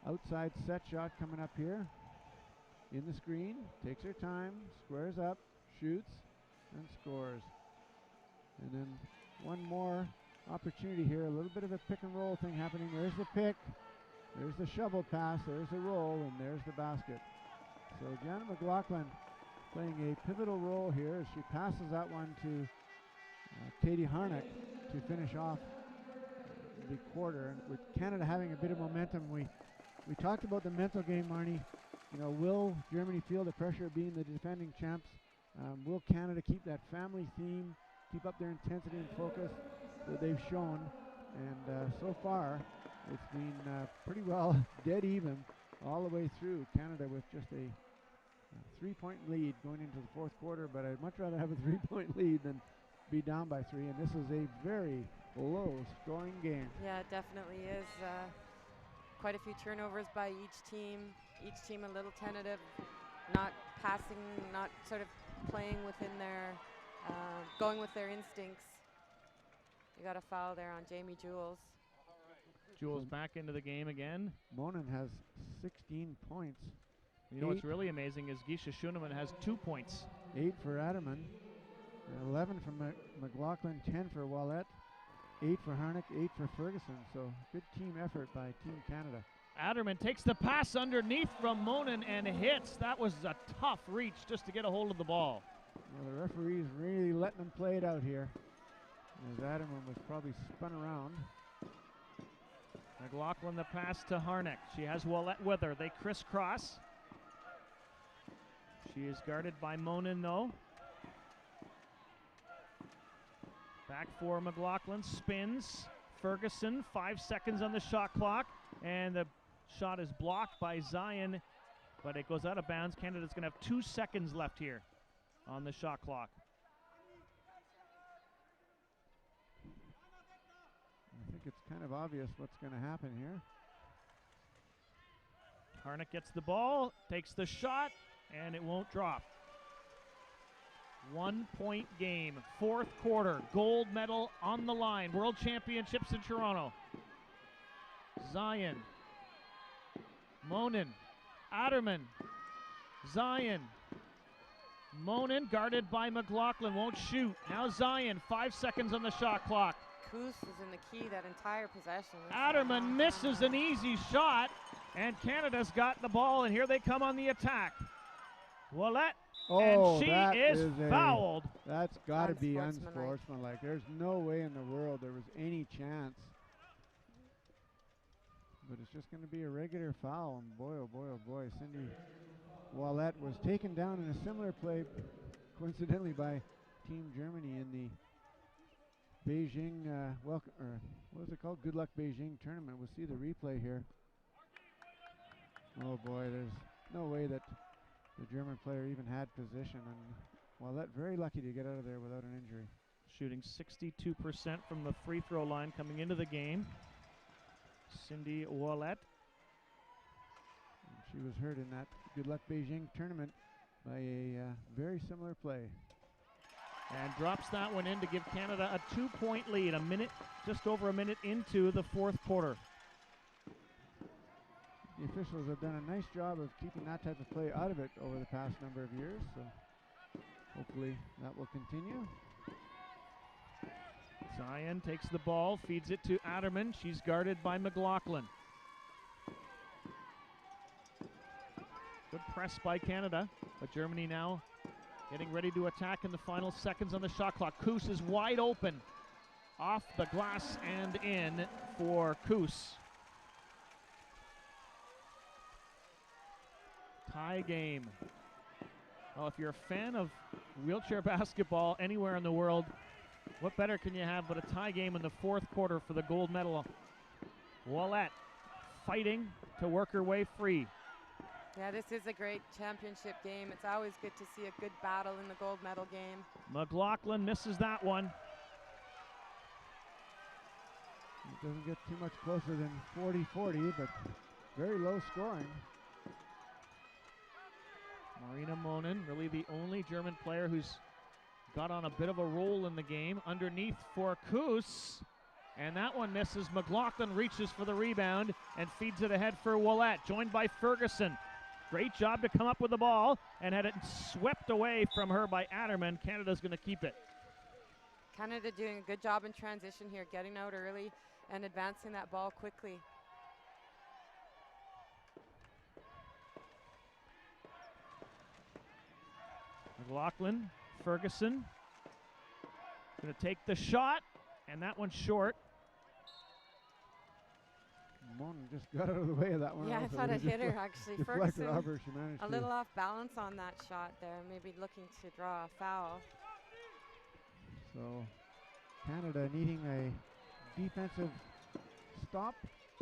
[SPEAKER 6] outside set shot coming up here. In the screen, takes her time, squares up, shoots, and scores. And then one more opportunity here, a little bit of a pick and roll thing happening. There's the pick, there's the shovel pass, there's the roll, and there's the basket. So Janet McLaughlin playing a pivotal role here as she passes that one to Katie Harnick to finish off the quarter. And with Canada having a bit of momentum, we talked about the mental game, Marnie. You know, will Germany feel the pressure of being the defending champs? Will Canada keep that family theme, keep up their intensity and focus that they've shown? And so far, it's been pretty well dead even all the way through. Canada with just a 3-point lead going into the fourth quarter, but I'd much rather have a 3-point lead than be down by 3. And this is a very low-scoring game.
[SPEAKER 8] Yeah, it definitely is. Quite a few turnovers by each team a little tentative, not passing, not sort of playing within their, going with their instincts. You got a foul there on Jamie Jules.
[SPEAKER 7] Jules back into the game again.
[SPEAKER 6] Monin has 16 points.
[SPEAKER 7] You know what's really amazing is Geisha Schuneman has 2 points.
[SPEAKER 6] 8 for Adderman, 11 for McLaughlin, 10 for Wallette, 8 for Harnick, 8 for Ferguson. So good team effort by Team Canada.
[SPEAKER 7] Adderman takes the pass underneath from Monin and hits. That was a tough reach just to get a hold of the ball.
[SPEAKER 6] Well, the referee's really letting them play it out here, as Adderman was probably spun around.
[SPEAKER 7] McLaughlin the pass to Harnick. She has Wallette with her. They crisscross. She is guarded by Monin though. Back for McLaughlin, spins. Ferguson, 5 seconds on the shot clock, and the shot is blocked by Zion, but it goes out of bounds. Canada's going to have 2 seconds left here on the shot clock.
[SPEAKER 6] I think it's kind of obvious what's going to happen here.
[SPEAKER 7] Harnick gets the ball, takes the shot, and it won't drop. 1 point game, 4th quarter, gold medal on the line, World Championships in Toronto. Zion, Monin, Adderman, Zion, Monin guarded by McLaughlin, won't shoot. Now Zion, 5 seconds on the shot clock.
[SPEAKER 8] Coos is in the key that entire possession.
[SPEAKER 7] Adderman misses an easy shot, and Canada's got the ball, and here they come on the attack. Wallette, and she is fouled.
[SPEAKER 6] That's got to be unsportsmanlike. There's no way in the world there was any chance. But it's just going to be a regular foul, and boy, oh boy, oh boy, Cindy Wallette was taken down in a similar play, coincidentally, by Team Germany in the Beijing, what was it called? Good Luck Beijing tournament. We'll see the replay here. Oh boy, there's no way that the German player even had position, and Wallette very lucky to get out of there without an injury.
[SPEAKER 7] Shooting 62% from the free throw line coming into the game. Cindy Wallette.
[SPEAKER 6] She was hurt in that Good Luck Beijing tournament by a very similar play.
[SPEAKER 7] And drops that one in to give Canada a 2-point lead, just over a minute into the 4th quarter.
[SPEAKER 6] The officials have done a nice job of keeping that type of play out of it over the past number of years, so hopefully that will continue.
[SPEAKER 7] Zion takes the ball, feeds it to Adderman. She's guarded by McLaughlin. Good press by Canada, but Germany now getting ready to attack in the final seconds on the shot clock. Koos is wide open. Off the glass and in for Koos. Tie game. Well, if you're a fan of wheelchair basketball anywhere in the world, what better can you have but a tie game in the 4th quarter for the gold medal? Wallette fighting to work her way free.
[SPEAKER 8] Yeah, this is a great championship game. It's always good to see a good battle in the gold medal game.
[SPEAKER 7] McLaughlin misses that one.
[SPEAKER 6] It doesn't get too much closer than 40-40, but very low scoring.
[SPEAKER 7] Marina Monin, really the only German player who's got on a bit of a roll in the game. Underneath for Koos, and that one misses. McLaughlin reaches for the rebound and feeds it ahead for Wallette, joined by Ferguson. Great job to come up with the ball and had it swept away from her by Adderman. Canada's going to keep it.
[SPEAKER 8] Canada doing a good job in transition here, getting out early and advancing that ball quickly.
[SPEAKER 7] McLaughlin, Ferguson, going to take the shot, and that one's short.
[SPEAKER 6] Monin just got out of the way of that one.
[SPEAKER 8] Yeah, I thought it hit her actually.
[SPEAKER 6] Ferguson
[SPEAKER 8] a little off balance on that shot there, maybe looking to draw a foul.
[SPEAKER 6] So Canada needing a defensive stop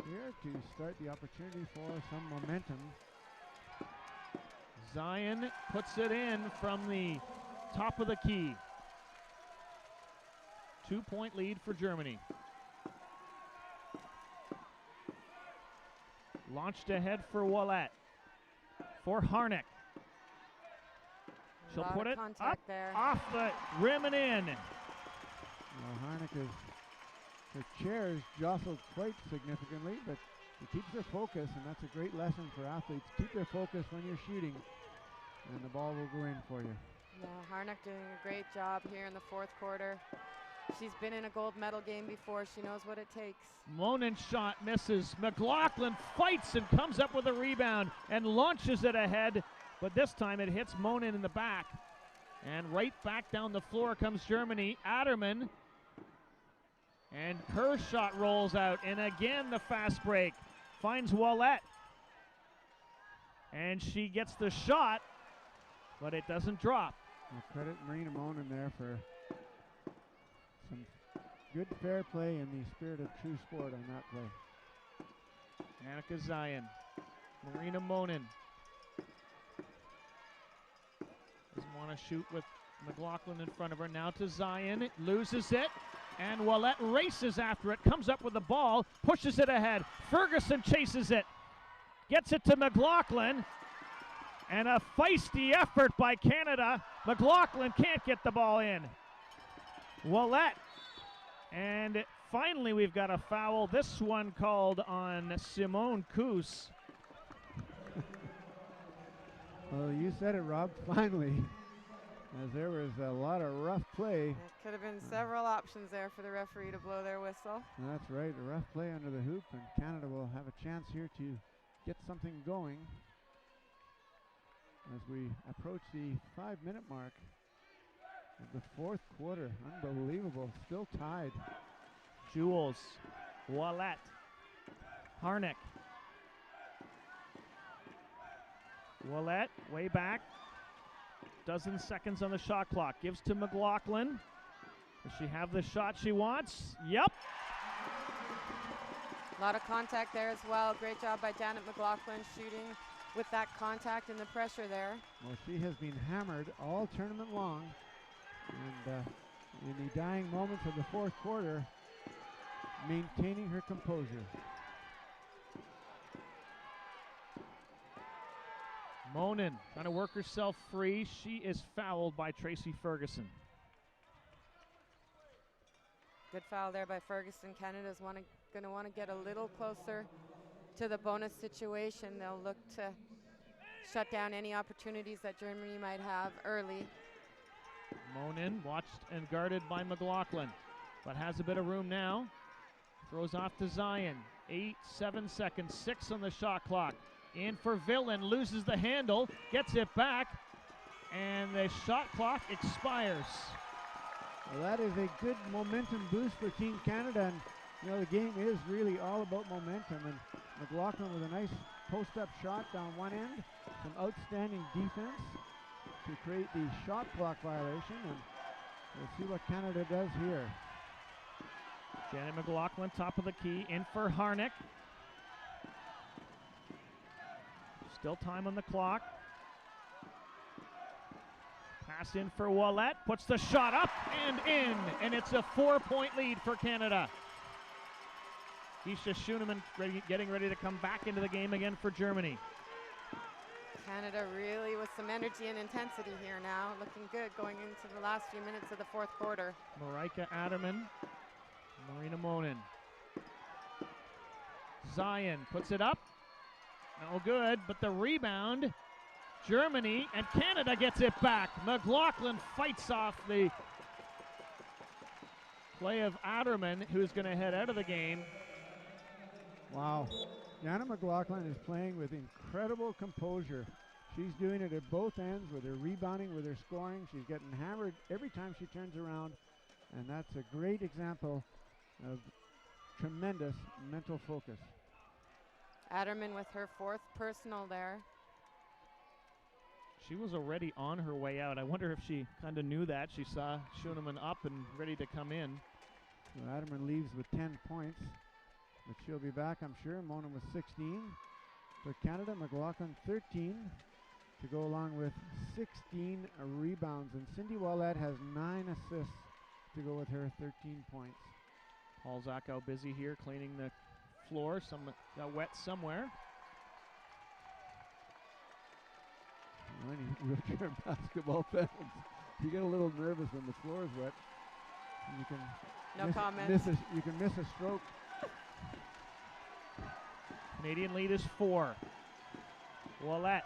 [SPEAKER 6] here to start the opportunity for some momentum.
[SPEAKER 7] Zion puts it in from the top of the key. 2-point lead for Germany. Launched ahead for Wallette. For Harnick. She'll put it up
[SPEAKER 8] there.
[SPEAKER 7] off the rim and in.
[SPEAKER 6] Harnick is her chair is jostled quite significantly, but it keeps her focus, and that's a great lesson for athletes. Keep their focus when you're shooting, and the ball will go in for you.
[SPEAKER 8] Yeah, Harnack doing a great job here in the fourth quarter. She's been in a gold medal game before. She knows what it takes.
[SPEAKER 7] Monin's shot misses. McLaughlin fights and comes up with a rebound and launches it ahead, but this time it hits Monin in the back. And right back down the floor comes Germany. Adderman, and her shot rolls out, and again the fast break. Finds Wallette, and she gets the shot, but it doesn't drop.
[SPEAKER 6] Well, credit Marina Monin there for some good fair play in the spirit of true sport on that play.
[SPEAKER 7] Annika Zion, Marina Monin. Doesn't want to shoot with McLaughlin in front of her. Now to Zion, loses it, and Wallette races after it, comes up with the ball, pushes it ahead. Ferguson chases it, gets it to McLaughlin, and a feisty effort by Canada. McLaughlin can't get the ball in. Wallette, and finally we've got a foul, this one called on Simone Coos.
[SPEAKER 6] Well, you said it, Rob, finally, as there was a lot of rough play.
[SPEAKER 8] There could have been several options there for the referee to blow their whistle.
[SPEAKER 6] That's right, a rough play under the hoop, and Canada will have a chance here to get something going as we approach the 5-minute mark of the fourth quarter. Unbelievable, still tied.
[SPEAKER 7] Jules, Wallette, Harnack. Wallette, way back. Dozen seconds on the shot clock. Gives to McLaughlin. Does she have the shot she wants? Yep.
[SPEAKER 8] A lot of contact there as well. Great job by Janet McLaughlin shooting with that contact and the pressure there.
[SPEAKER 6] Well, she has been hammered all tournament long, and in the dying moments of the fourth quarter, maintaining her composure.
[SPEAKER 7] Monin trying to work herself free. She is fouled by Tracy Ferguson.
[SPEAKER 8] Good foul there by Ferguson. Canada's going to want to get a little closer to the bonus situation. They'll look to shut down any opportunities that Germany might have early.
[SPEAKER 7] Monin watched and guarded by McLaughlin, but has a bit of room now. Throws off to Zion. 7 seconds, 6 on the shot clock. In for Villain, loses the handle, gets it back, and the shot clock expires.
[SPEAKER 6] Well, that is a good momentum boost for Team Canada, and you know the game is really all about momentum, and McLaughlin with a nice post-up shot down one end, some outstanding defense to create the shot clock violation, and we'll see what Canada does here.
[SPEAKER 7] Janet McLaughlin, top of the key, in for Harnack. Still time on the clock. Pass in for Wallette, puts the shot up and in, and it's a 4-point lead for Canada. Isha Schoenemann getting ready to come back into the game again for Germany.
[SPEAKER 8] Canada really with some energy and intensity here now, looking good going into the last few minutes of the fourth quarter.
[SPEAKER 7] Marika Adderman, Marina Monin. Zion puts it up. No good, but the rebound, Germany, and Canada gets it back. McLaughlin fights off the play of Adderman, who's going to head out of the game.
[SPEAKER 6] Wow. Janet McLaughlin is playing with incredible composure. She's doing it at both ends with her rebounding, with her scoring. She's getting hammered every time she turns around, and that's a great example of tremendous mental focus.
[SPEAKER 8] Adderman with her fourth personal there.
[SPEAKER 7] She was already on her way out. I wonder if she kind of knew that. She saw Schoenemann up and ready to come in.
[SPEAKER 6] Well, Adderman leaves with 10 points, but she'll be back, I'm sure. Mona with 16 for Canada. McLaughlin 13 to go along with 16 rebounds. And Cindy Wallette has 9 assists to go with her 13 points.
[SPEAKER 7] Paul Zachow busy here cleaning the floor. Some got wet somewhere.
[SPEAKER 6] When you wheelchair basketball fans, you get a little nervous when the floor is wet. You can
[SPEAKER 8] No comment.
[SPEAKER 6] you can miss a stroke.
[SPEAKER 7] Canadian lead is 4. Ouellette.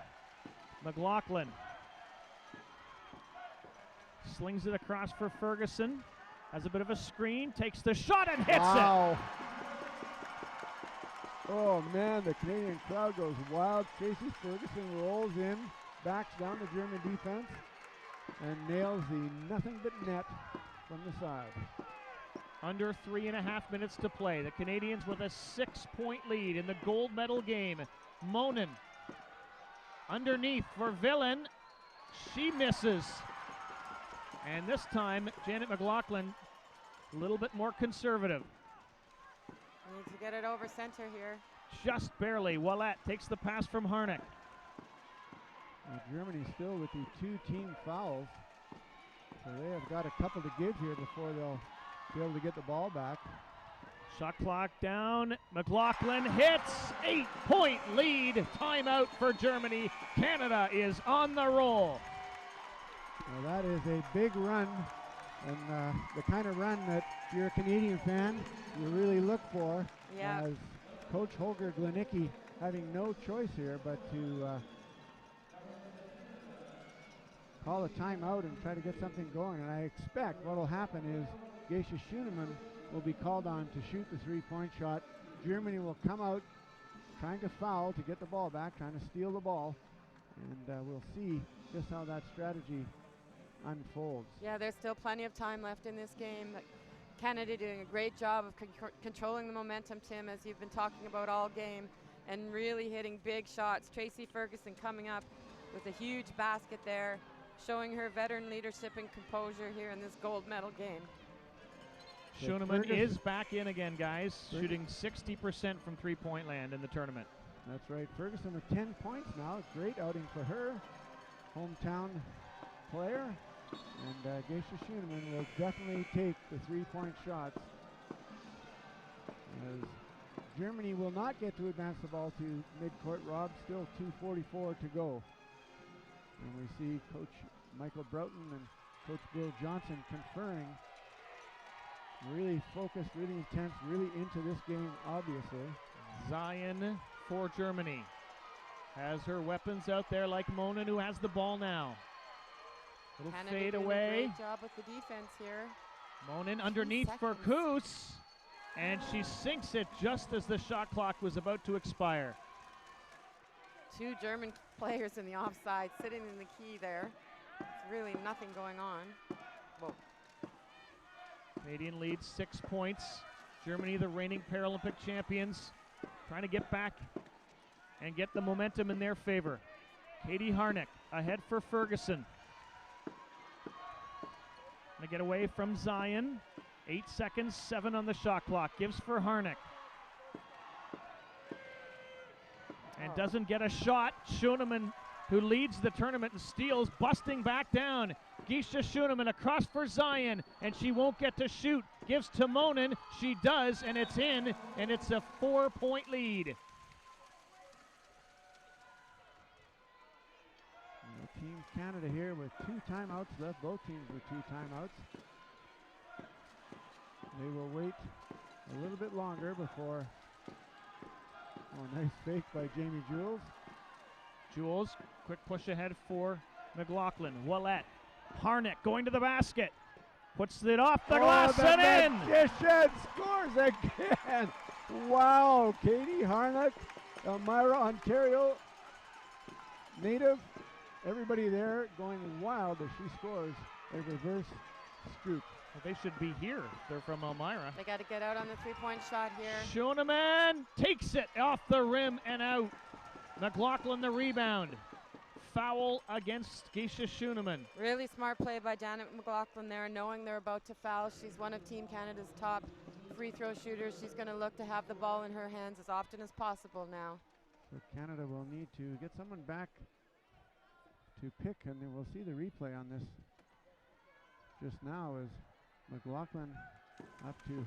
[SPEAKER 7] McLaughlin slings it across for Ferguson. Has a bit of a screen, takes the shot and hits it.
[SPEAKER 6] Oh man, the Canadian crowd goes wild. Tracy Ferguson rolls in, backs down the German defense, and nails the nothing but net from the side.
[SPEAKER 7] Under 3.5 minutes to play. The Canadians with a 6-point lead in the gold medal game. Monin underneath for Villain. She misses. And this time, Janet McLaughlin a little bit more conservative.
[SPEAKER 8] Need to get it over center here.
[SPEAKER 7] Just barely. Ouellette takes the pass from Harnick.
[SPEAKER 6] Well, Germany still with the 2 team fouls. So they have got a couple to give here before they'll be able to get the ball back.
[SPEAKER 7] Shot clock down. McLaughlin hits. 8-point lead. Timeout for Germany. Canada is on the roll.
[SPEAKER 6] Well, that is a big run, and the kind of run that if you're a Canadian fan, you really look for.
[SPEAKER 8] Yeah.
[SPEAKER 6] As Coach Holger Glenicki having no choice here but to call a timeout and try to get something going. And I expect what will happen is Geisha Schunemann will be called on to shoot the 3-point shot. Germany will come out trying to foul to get the ball back, trying to steal the ball. And we'll see just how that strategy unfolds.
[SPEAKER 8] Yeah, there's still plenty of time left in this game. Canada doing a great job of controlling the momentum, Tim, as you've been talking about all game, and really hitting big shots. Tracy Ferguson coming up with a huge basket there, showing her veteran leadership and composure here in this gold medal game.
[SPEAKER 7] Schunemann is back in again, guys, shooting 60% from 3-point land in the tournament.
[SPEAKER 6] That's right. Ferguson with 10 points now. Great outing for her. Hometown player. And Geisha Schunemann will definitely take the 3-point shots, as Germany will not get to advance the ball to midcourt. Rob, still 2:44 to go. And we see Coach Michael Broughton and Coach Bill Johnson conferring. Really focused, really intense, really into this game, obviously.
[SPEAKER 7] Zion for Germany. Has her weapons out there like Monin, who has the ball now. Little
[SPEAKER 8] Canada
[SPEAKER 7] fade
[SPEAKER 8] doing
[SPEAKER 7] away.
[SPEAKER 8] a great job with the defense here.
[SPEAKER 7] Monin underneath for Koos. And she sinks it just as the shot clock was about to expire.
[SPEAKER 8] 2 German players in the offside sitting in the key there. It's really nothing going on. Whoa.
[SPEAKER 7] Canadian leads 6 points. Germany, the reigning Paralympic champions, trying to get back and get the momentum in their favor. Katie Harnick ahead for Ferguson. Gonna get away from Zion. 8 seconds, 7 on the shot clock. Gives for Harnick. And doesn't get a shot. Schunemann, who leads the tournament and steals, busting back down. Geisha Schunemann across for Zion, and she won't get to shoot. Gives to Monin. She does, and it's in, and it's a 4-point lead.
[SPEAKER 6] Team Canada here with 2 timeouts left. Both teams with 2 timeouts. They will wait a little bit longer before. Oh, nice fake by Jamie Jules.
[SPEAKER 7] Jules, quick push ahead for McLaughlin. Ouellette. Harnick going to the basket. Puts it off the glass and in.
[SPEAKER 6] Magician scores again. Wow, Katie Harnick, Elmira, Ontario native. Everybody there going wild as she scores a reverse scoop.
[SPEAKER 7] Well, they should be here. They're from Elmira.
[SPEAKER 8] They got to get out on the 3-point shot here.
[SPEAKER 7] Schunemann takes it off the rim and out. McLaughlin the rebound. Foul against Geisha Schunemann.
[SPEAKER 8] Really smart play by Janet McLaughlin there, knowing they're about to foul. She's one of Team Canada's top free throw shooters. She's going to look to have the ball in her hands as often as possible now.
[SPEAKER 6] So Canada will need to get someone back to pick, and then we'll see the replay on this just now as McLaughlin up to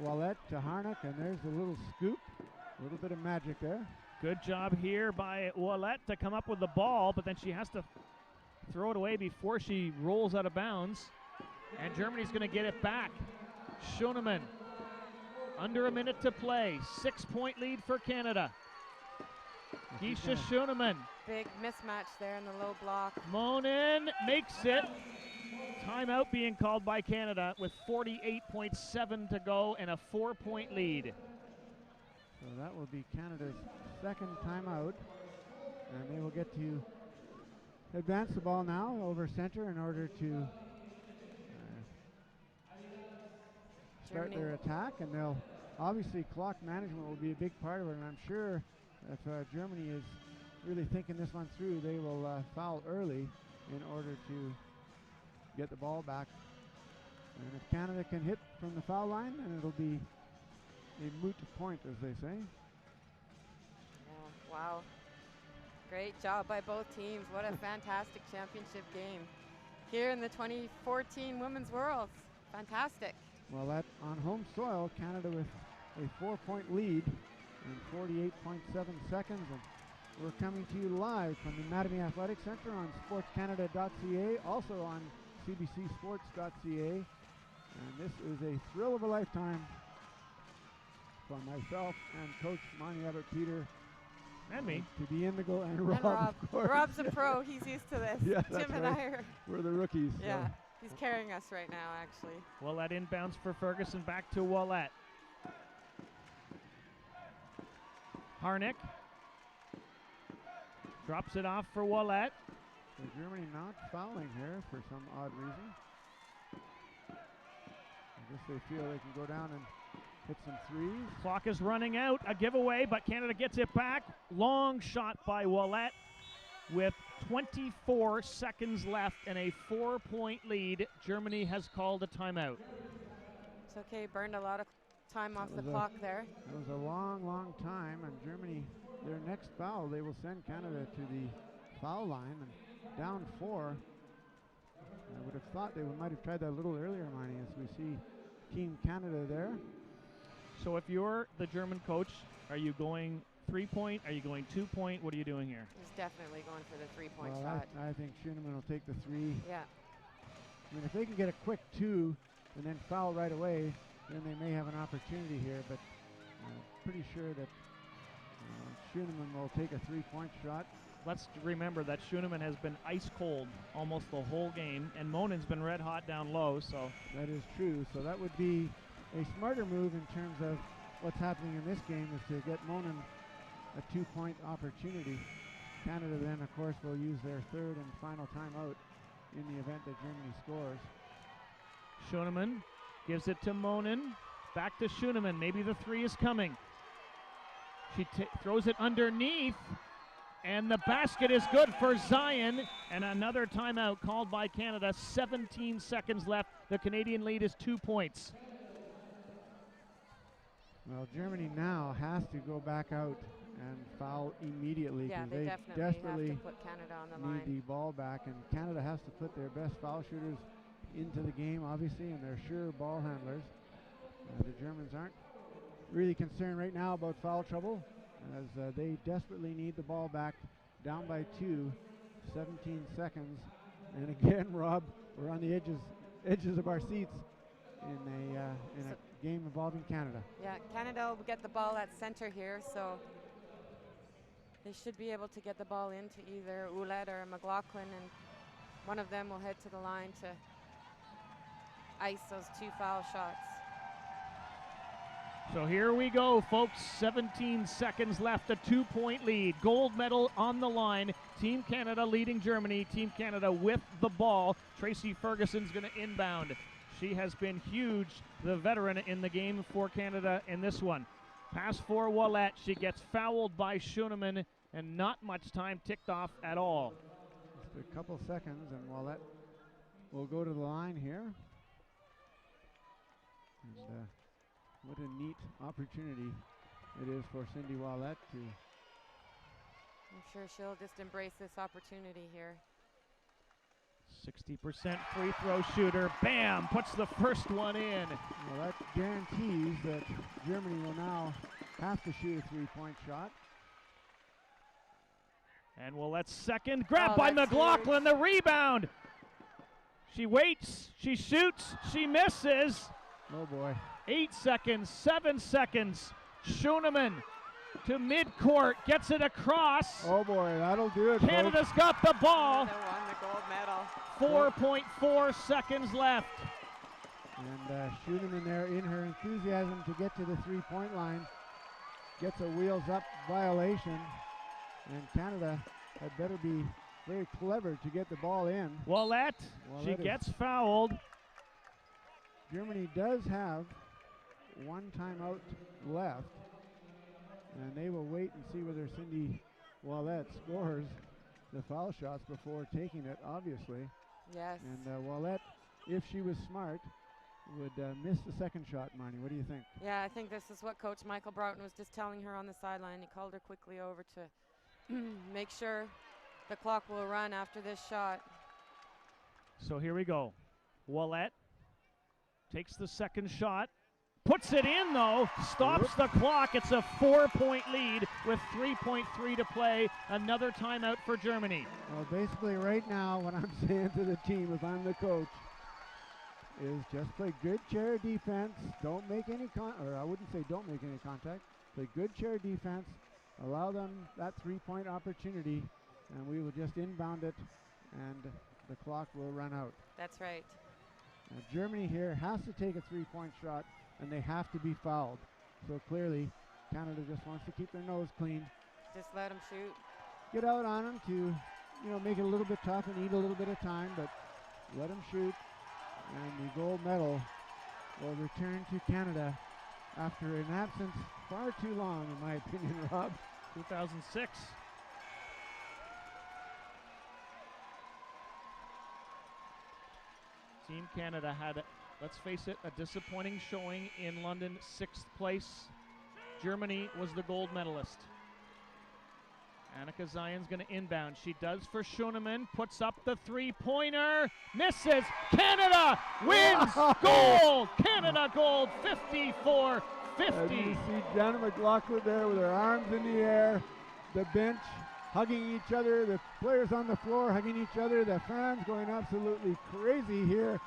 [SPEAKER 6] Ouellette to Harnick, and there's a little scoop, a little bit of magic there.
[SPEAKER 7] Good job here by Ouellette to come up with the ball, but then she has to throw it away before she rolls out of bounds. And Germany's going to get it back. Schoenemann, under a minute to play. 6-point lead for Canada. Geisha Schoenemann.
[SPEAKER 8] Big mismatch there in the low block.
[SPEAKER 7] Monin makes it. Timeout being called by Canada with 48.7 to go and a 4-point lead.
[SPEAKER 6] So that will be Canada's second timeout. And they will get to advance the ball now over center in order to start their attack. And they'll obviously, clock management will be a big part of it. And I'm sure if Germany is really thinking this one through, they will foul early in order to get the ball back. And if Canada can hit from the foul line, then it'll be a moot point, as they say.
[SPEAKER 8] Yeah, wow. Great job by both teams. What a fantastic championship game here in the 2014 Women's Worlds. Fantastic.
[SPEAKER 6] Well, that on home soil, Canada with a 4-point lead in 48.7 seconds. And we're coming to you live from the Mattamy Athletic Center on sportscanada.ca, also on cbcsports.ca. And this is a thrill of a lifetime for myself and Coach Marnie Abbott-Peter.
[SPEAKER 7] And me.
[SPEAKER 6] To be in the goal, and Rob, of course.
[SPEAKER 8] Rob's a pro. He's used to this.
[SPEAKER 6] Yeah,
[SPEAKER 8] Tim and I are.
[SPEAKER 6] We're the rookies.
[SPEAKER 8] Yeah,
[SPEAKER 6] so.
[SPEAKER 8] he's carrying us right now, actually.
[SPEAKER 7] Ouellette inbounds for Ferguson, back to Ouellette. Harnick drops it off for Ouellette.
[SPEAKER 6] So Germany not fouling here for some odd reason. I guess they feel they can go down and hit some threes.
[SPEAKER 7] Clock is running out, a giveaway, but Canada gets it back. Long shot by Ouellette with 24 seconds left and a 4-point lead. Germany has called a timeout.
[SPEAKER 8] It's okay, burned a lot of time off the clock there.
[SPEAKER 6] It was a long, long time, and Germany, their next foul, they will send Canada to the foul line, and down 4. I would have thought they might have tried that a little earlier, Marnie, as we see Team Canada there.
[SPEAKER 7] So if you're the German coach, are you going 3-point? Are you going 2-point? What are you doing here?
[SPEAKER 8] He's definitely going for the 3-point
[SPEAKER 6] Well,
[SPEAKER 8] shot.
[SPEAKER 6] I think Schoenemann will take the 3.
[SPEAKER 8] Yeah.
[SPEAKER 6] I mean, if they can get a quick 2 and then foul right away, then they may have an opportunity here, but pretty sure that Schoenemann will take a 3-point shot.
[SPEAKER 7] Let's remember that Schoenemann has been ice cold almost the whole game, and Monin's been red hot down low. So
[SPEAKER 6] that is true. So that would be a smarter move in terms of what's happening in this game, is to get Monin a 2-point opportunity. Canada then, of course, will use their third and final timeout in the event that Germany scores.
[SPEAKER 7] Schoenemann gives it to Monin. Back to Schoenemann. Maybe the 3 is coming. She throws it underneath, and the basket is good for Zion. And another timeout called by Canada. 17 seconds left. The Canadian lead is 2 points.
[SPEAKER 6] Well, Germany now has to go back out and foul immediately,
[SPEAKER 8] Yeah,
[SPEAKER 6] because
[SPEAKER 8] they
[SPEAKER 6] they desperately
[SPEAKER 8] have to put Canada on the
[SPEAKER 6] need
[SPEAKER 8] line.
[SPEAKER 6] the ball back, and Canada has to put their best foul shooters into the game, obviously, and they're sure ball handlers. The Germans aren't really concerned right now about foul trouble, as they desperately need the ball back, down by 2, 17 seconds. And again, Rob, we're on the edges of our seats in a game involving Canada.
[SPEAKER 8] Yeah, Canada will get the ball at center here, so they should be able to get the ball into either Ouellette or McLaughlin, and one of them will head to the line to ice those 2 foul shots.
[SPEAKER 7] So here we go, folks. 17 seconds left, a 2-point lead. Gold medal on the line. Team Canada leading Germany. Team Canada with the ball. Tracy Ferguson's going to inbound. She has been huge, the veteran in the game for Canada in this one. Pass for Ouellette. She gets fouled by Schoenemann, and not much time ticked off at all.
[SPEAKER 6] Just a couple seconds, and Ouellette will go to the line here. And what a neat opportunity it is for Cindy Ouellette to...
[SPEAKER 8] I'm sure she'll just embrace this opportunity here.
[SPEAKER 7] 60% free throw shooter. Bam! Puts the first one in.
[SPEAKER 6] Well, that guarantees that Germany will now have to shoot a 3-point shot.
[SPEAKER 7] And Ouellette's second. Grabbed
[SPEAKER 8] Oh,
[SPEAKER 7] by
[SPEAKER 8] that's
[SPEAKER 7] McLaughlin. The rebound. She waits. She shoots. She misses.
[SPEAKER 6] Oh, boy.
[SPEAKER 7] 8 seconds, 7 seconds. Schoenemann to midcourt, gets it across.
[SPEAKER 6] Oh, boy, that'll do it,
[SPEAKER 7] Canada's got the ball.
[SPEAKER 8] Canada won the gold medal.
[SPEAKER 7] 4.4 seconds left.
[SPEAKER 6] And Schoenemann there in her enthusiasm to get to the three-point line gets a wheels-up violation. And Canada had better be very clever to get the ball in.
[SPEAKER 7] Ouellette, she gets fouled.
[SPEAKER 6] Germany does have one timeout left, and they will wait and see whether Cindy Ouellette scores the foul shots before taking it, obviously.
[SPEAKER 8] Yes.
[SPEAKER 6] And Ouellette, if she was smart, would miss the second shot, Marnie. What do you think?
[SPEAKER 8] Yeah, I think this is what Coach Michael Broughton was just telling her on the sideline. He called her quickly over to make sure the clock will run after this shot.
[SPEAKER 7] So here we go. Ouellette takes the second shot. Puts it in, though. Stops the clock. It's a 4-point lead with 3.3 to play. Another timeout for Germany.
[SPEAKER 6] Well, basically right now what I'm saying to the team if I'm the coach is just play good chair defense. Don't make any or I wouldn't say don't make any contact. Play good chair defense. Allow them that three-point opportunity, and we will just inbound it, and the clock will run out.
[SPEAKER 8] That's right.
[SPEAKER 6] Now, Germany here has to take a three-point shot, and they have to be fouled. So clearly, Canada just wants to keep their nose clean.
[SPEAKER 8] Just let them shoot.
[SPEAKER 6] Get out on them to, make it a little bit tough and eat a little bit of time, but let them shoot. And the gold medal will return to Canada after an absence far too long, in my opinion, Rob.
[SPEAKER 7] 2006. Team Canada had, let's face it, a disappointing showing in London, 6th place. Germany was the gold medalist. Annika Zion's going to inbound. She does for Schoenemann, puts up the three-pointer, misses. Canada wins gold. Canada gold, 54-50.
[SPEAKER 6] And you see Jana McLaughlin there with her arms in the air, the bench hugging each other, the players on the floor hugging each other, the fans going absolutely crazy here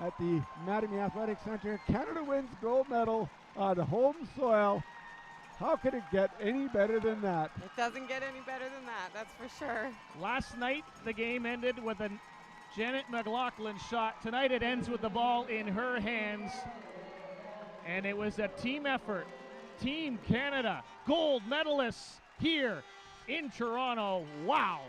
[SPEAKER 6] at the Mattamy Athletic Center. Canada wins gold medal on home soil. How could it get any better than that?
[SPEAKER 8] It doesn't get any better than that, that's for sure.
[SPEAKER 7] Last night, the game ended with a Janet McLaughlin shot. Tonight, it ends with the ball in her hands. And it was a team effort. Team Canada, gold medalists here in Toronto. Wow.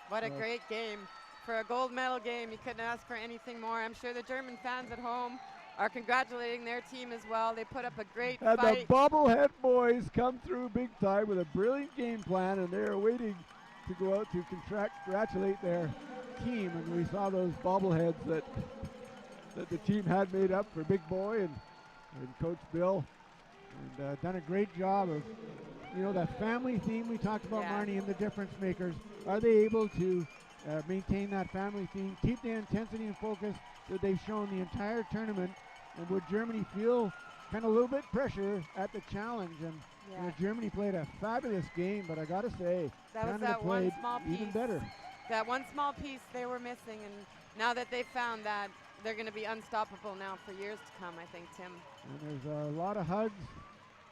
[SPEAKER 8] What a great game. For a gold medal game, you couldn't ask for anything more. I'm sure the German fans at home are congratulating their team as well. They put up a great
[SPEAKER 6] and
[SPEAKER 8] fight.
[SPEAKER 6] The bobblehead boys come through big time with a brilliant game plan, and they're waiting to go out to congratulate their team. And we saw those bobbleheads that the team had made up for Big Boy and Coach Bill, and done a great job of, that family theme we talked about, Marnie, and the difference makers. Are they able to maintain that family theme, keep the intensity and focus that they've shown the entire tournament? And would Germany feel kind of a little bit pressure at the challenge? And Germany played a fabulous game, but I got to say,
[SPEAKER 8] that was
[SPEAKER 6] Canada
[SPEAKER 8] that
[SPEAKER 6] played
[SPEAKER 8] one small piece,
[SPEAKER 6] even better.
[SPEAKER 8] That one small piece they were missing, and now that they've found that, they're going to be unstoppable now for years to come, I think, Tim.
[SPEAKER 6] And there's a lot of hugs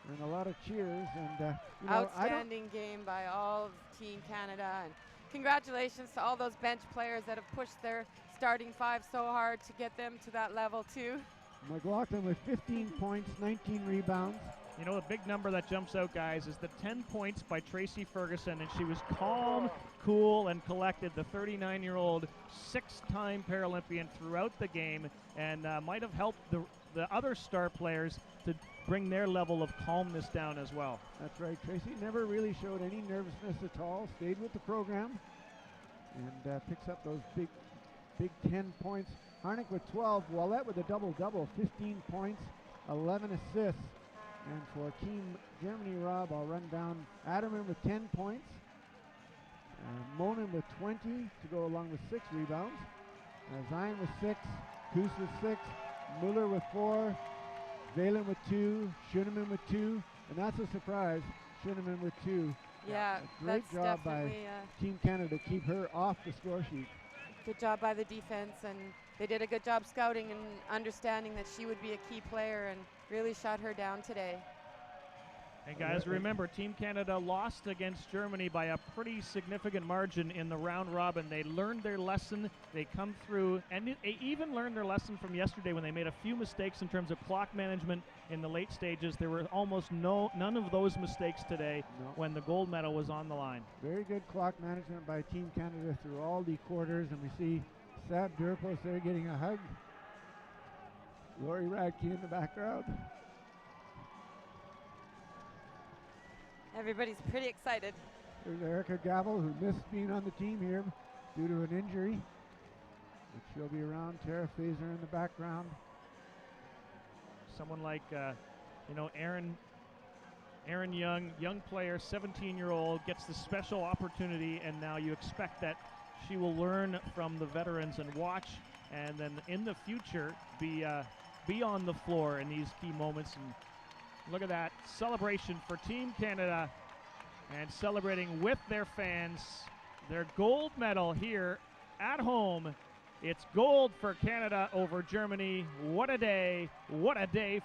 [SPEAKER 6] and a lot of cheers. And
[SPEAKER 8] outstanding game by all of Team Canada. And congratulations to all those bench players that have pushed their starting five so hard to get them to that level too.
[SPEAKER 6] McLaughlin with 15 points, 19 rebounds.
[SPEAKER 7] A big number that jumps out, guys, is the 10 points by Tracy Ferguson, and she was calm, cool, and collected, the 39-year-old six-time Paralympian throughout the game, and might have helped the other star players to bring their level of calmness down as well.
[SPEAKER 6] That's right. Tracy never really showed any nervousness at all, stayed with the program, and picks up those big 10 points. Harnick with 12, Ouellette with a double-double, 15 points, 11 assists. And for Team Germany, Rob, I'll run down Adamer with 10 points, Monin with 20 to go along with 6 rebounds, Zion with 6, Koos with 6, Muller with 4, Valen with 2, Schoenemann with 2, and that's a surprise, Schoenemann with 2.
[SPEAKER 8] Yeah,
[SPEAKER 6] a great
[SPEAKER 8] that's
[SPEAKER 6] job by
[SPEAKER 8] definitely
[SPEAKER 6] Team Canada to keep her off the score sheet.
[SPEAKER 8] Good job by the defense, and they did a good job scouting and understanding that she would be a key player and really shut her down today.
[SPEAKER 7] And guys, remember, Team Canada lost against Germany by a pretty significant margin in the round robin. They learned their lesson. They come through, and they even learned their lesson from yesterday when they made a few mistakes in terms of clock management in the late stages. There were almost none of those mistakes today when the gold medal was on the line.
[SPEAKER 6] Very good clock management by Team Canada through all the quarters, and we see Sab Durpos there getting a hug. Lori Radke in the background.
[SPEAKER 8] Everybody's pretty excited.
[SPEAKER 6] There's Erica Gavel, who missed being on the team here due to an injury. But she'll be around. Tara Fazer in the background.
[SPEAKER 7] Someone like, Aaron young player, 17-year-old, gets the special opportunity, and now you expect that she will learn from the veterans and watch, and then in the future be on the floor in these key moments. And look at that celebration for Team Canada, and celebrating with their fans their gold medal here at home. It's gold for Canada over Germany. What a day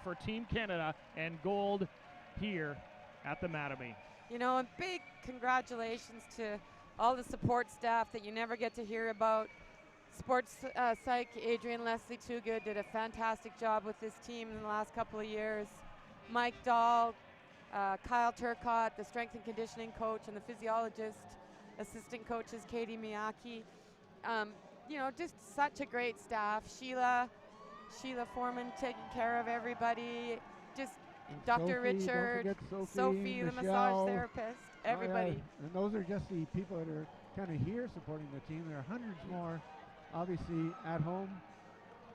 [SPEAKER 7] for Team Canada, and gold here at the Mattamy.
[SPEAKER 8] You know, a big congratulations to all the support staff that you never get to hear about. Sports psych Adrian Leslie Toogood did a fantastic job with this team in the last couple of years. Mike Dahl, Kyle Turcott, the strength and conditioning coach, and the physiologist, assistant coaches Katie Miyake. Just such a great staff. Sheila Foreman taking care of everybody. Just
[SPEAKER 6] And
[SPEAKER 8] Dr.
[SPEAKER 6] Sophie,
[SPEAKER 8] Richard,
[SPEAKER 6] Sophie,
[SPEAKER 8] the
[SPEAKER 6] Michelle.
[SPEAKER 8] massage therapist, everybody.
[SPEAKER 6] And those are just the people that are kind of here supporting the team. There are hundreds more, obviously, at home,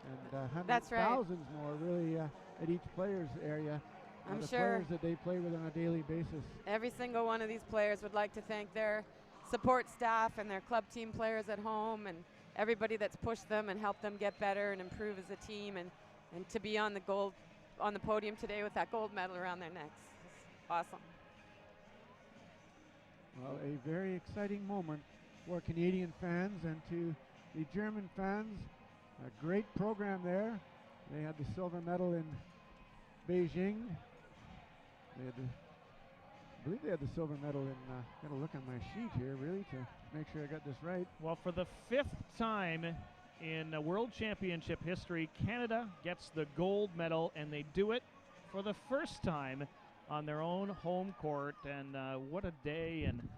[SPEAKER 6] and
[SPEAKER 8] That's right.
[SPEAKER 6] thousands more, really, at each player's area.
[SPEAKER 8] I'm
[SPEAKER 6] the
[SPEAKER 8] sure
[SPEAKER 6] players that they play with on a daily basis.
[SPEAKER 8] every single one of these players would like to thank their support staff and their club team players at home, and everybody that's pushed them and helped them get better and improve as a team, and to be on the podium today with that gold medal around their necks. It's awesome.
[SPEAKER 6] Well, a very exciting moment for Canadian fans, and to the German fans, a great program there. They had the silver medal in Beijing. I believe they had the silver medal in, gotta look on my sheet here really to make sure I got this right.
[SPEAKER 7] Well, for the 5th time in World Championship history, Canada gets the gold medal, and they do it for the first time on their own home court. And what a day, and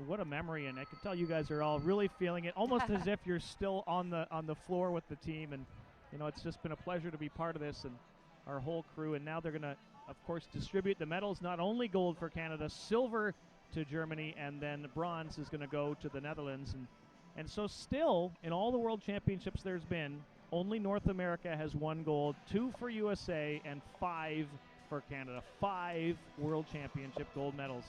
[SPEAKER 7] what a memory. And I can tell you guys are all really feeling it, almost as if you're still on the floor with the team. And it's just been a pleasure to be part of this, and our whole crew. And now they're going to, of course, distribute the medals. Not only gold for Canada, silver to Germany, and then bronze is going to go to the Netherlands. And so still, in all the World Championships there's been, only North America has 1 gold, 2 for USA, and 5 for Canada. 5 World Championship gold medals.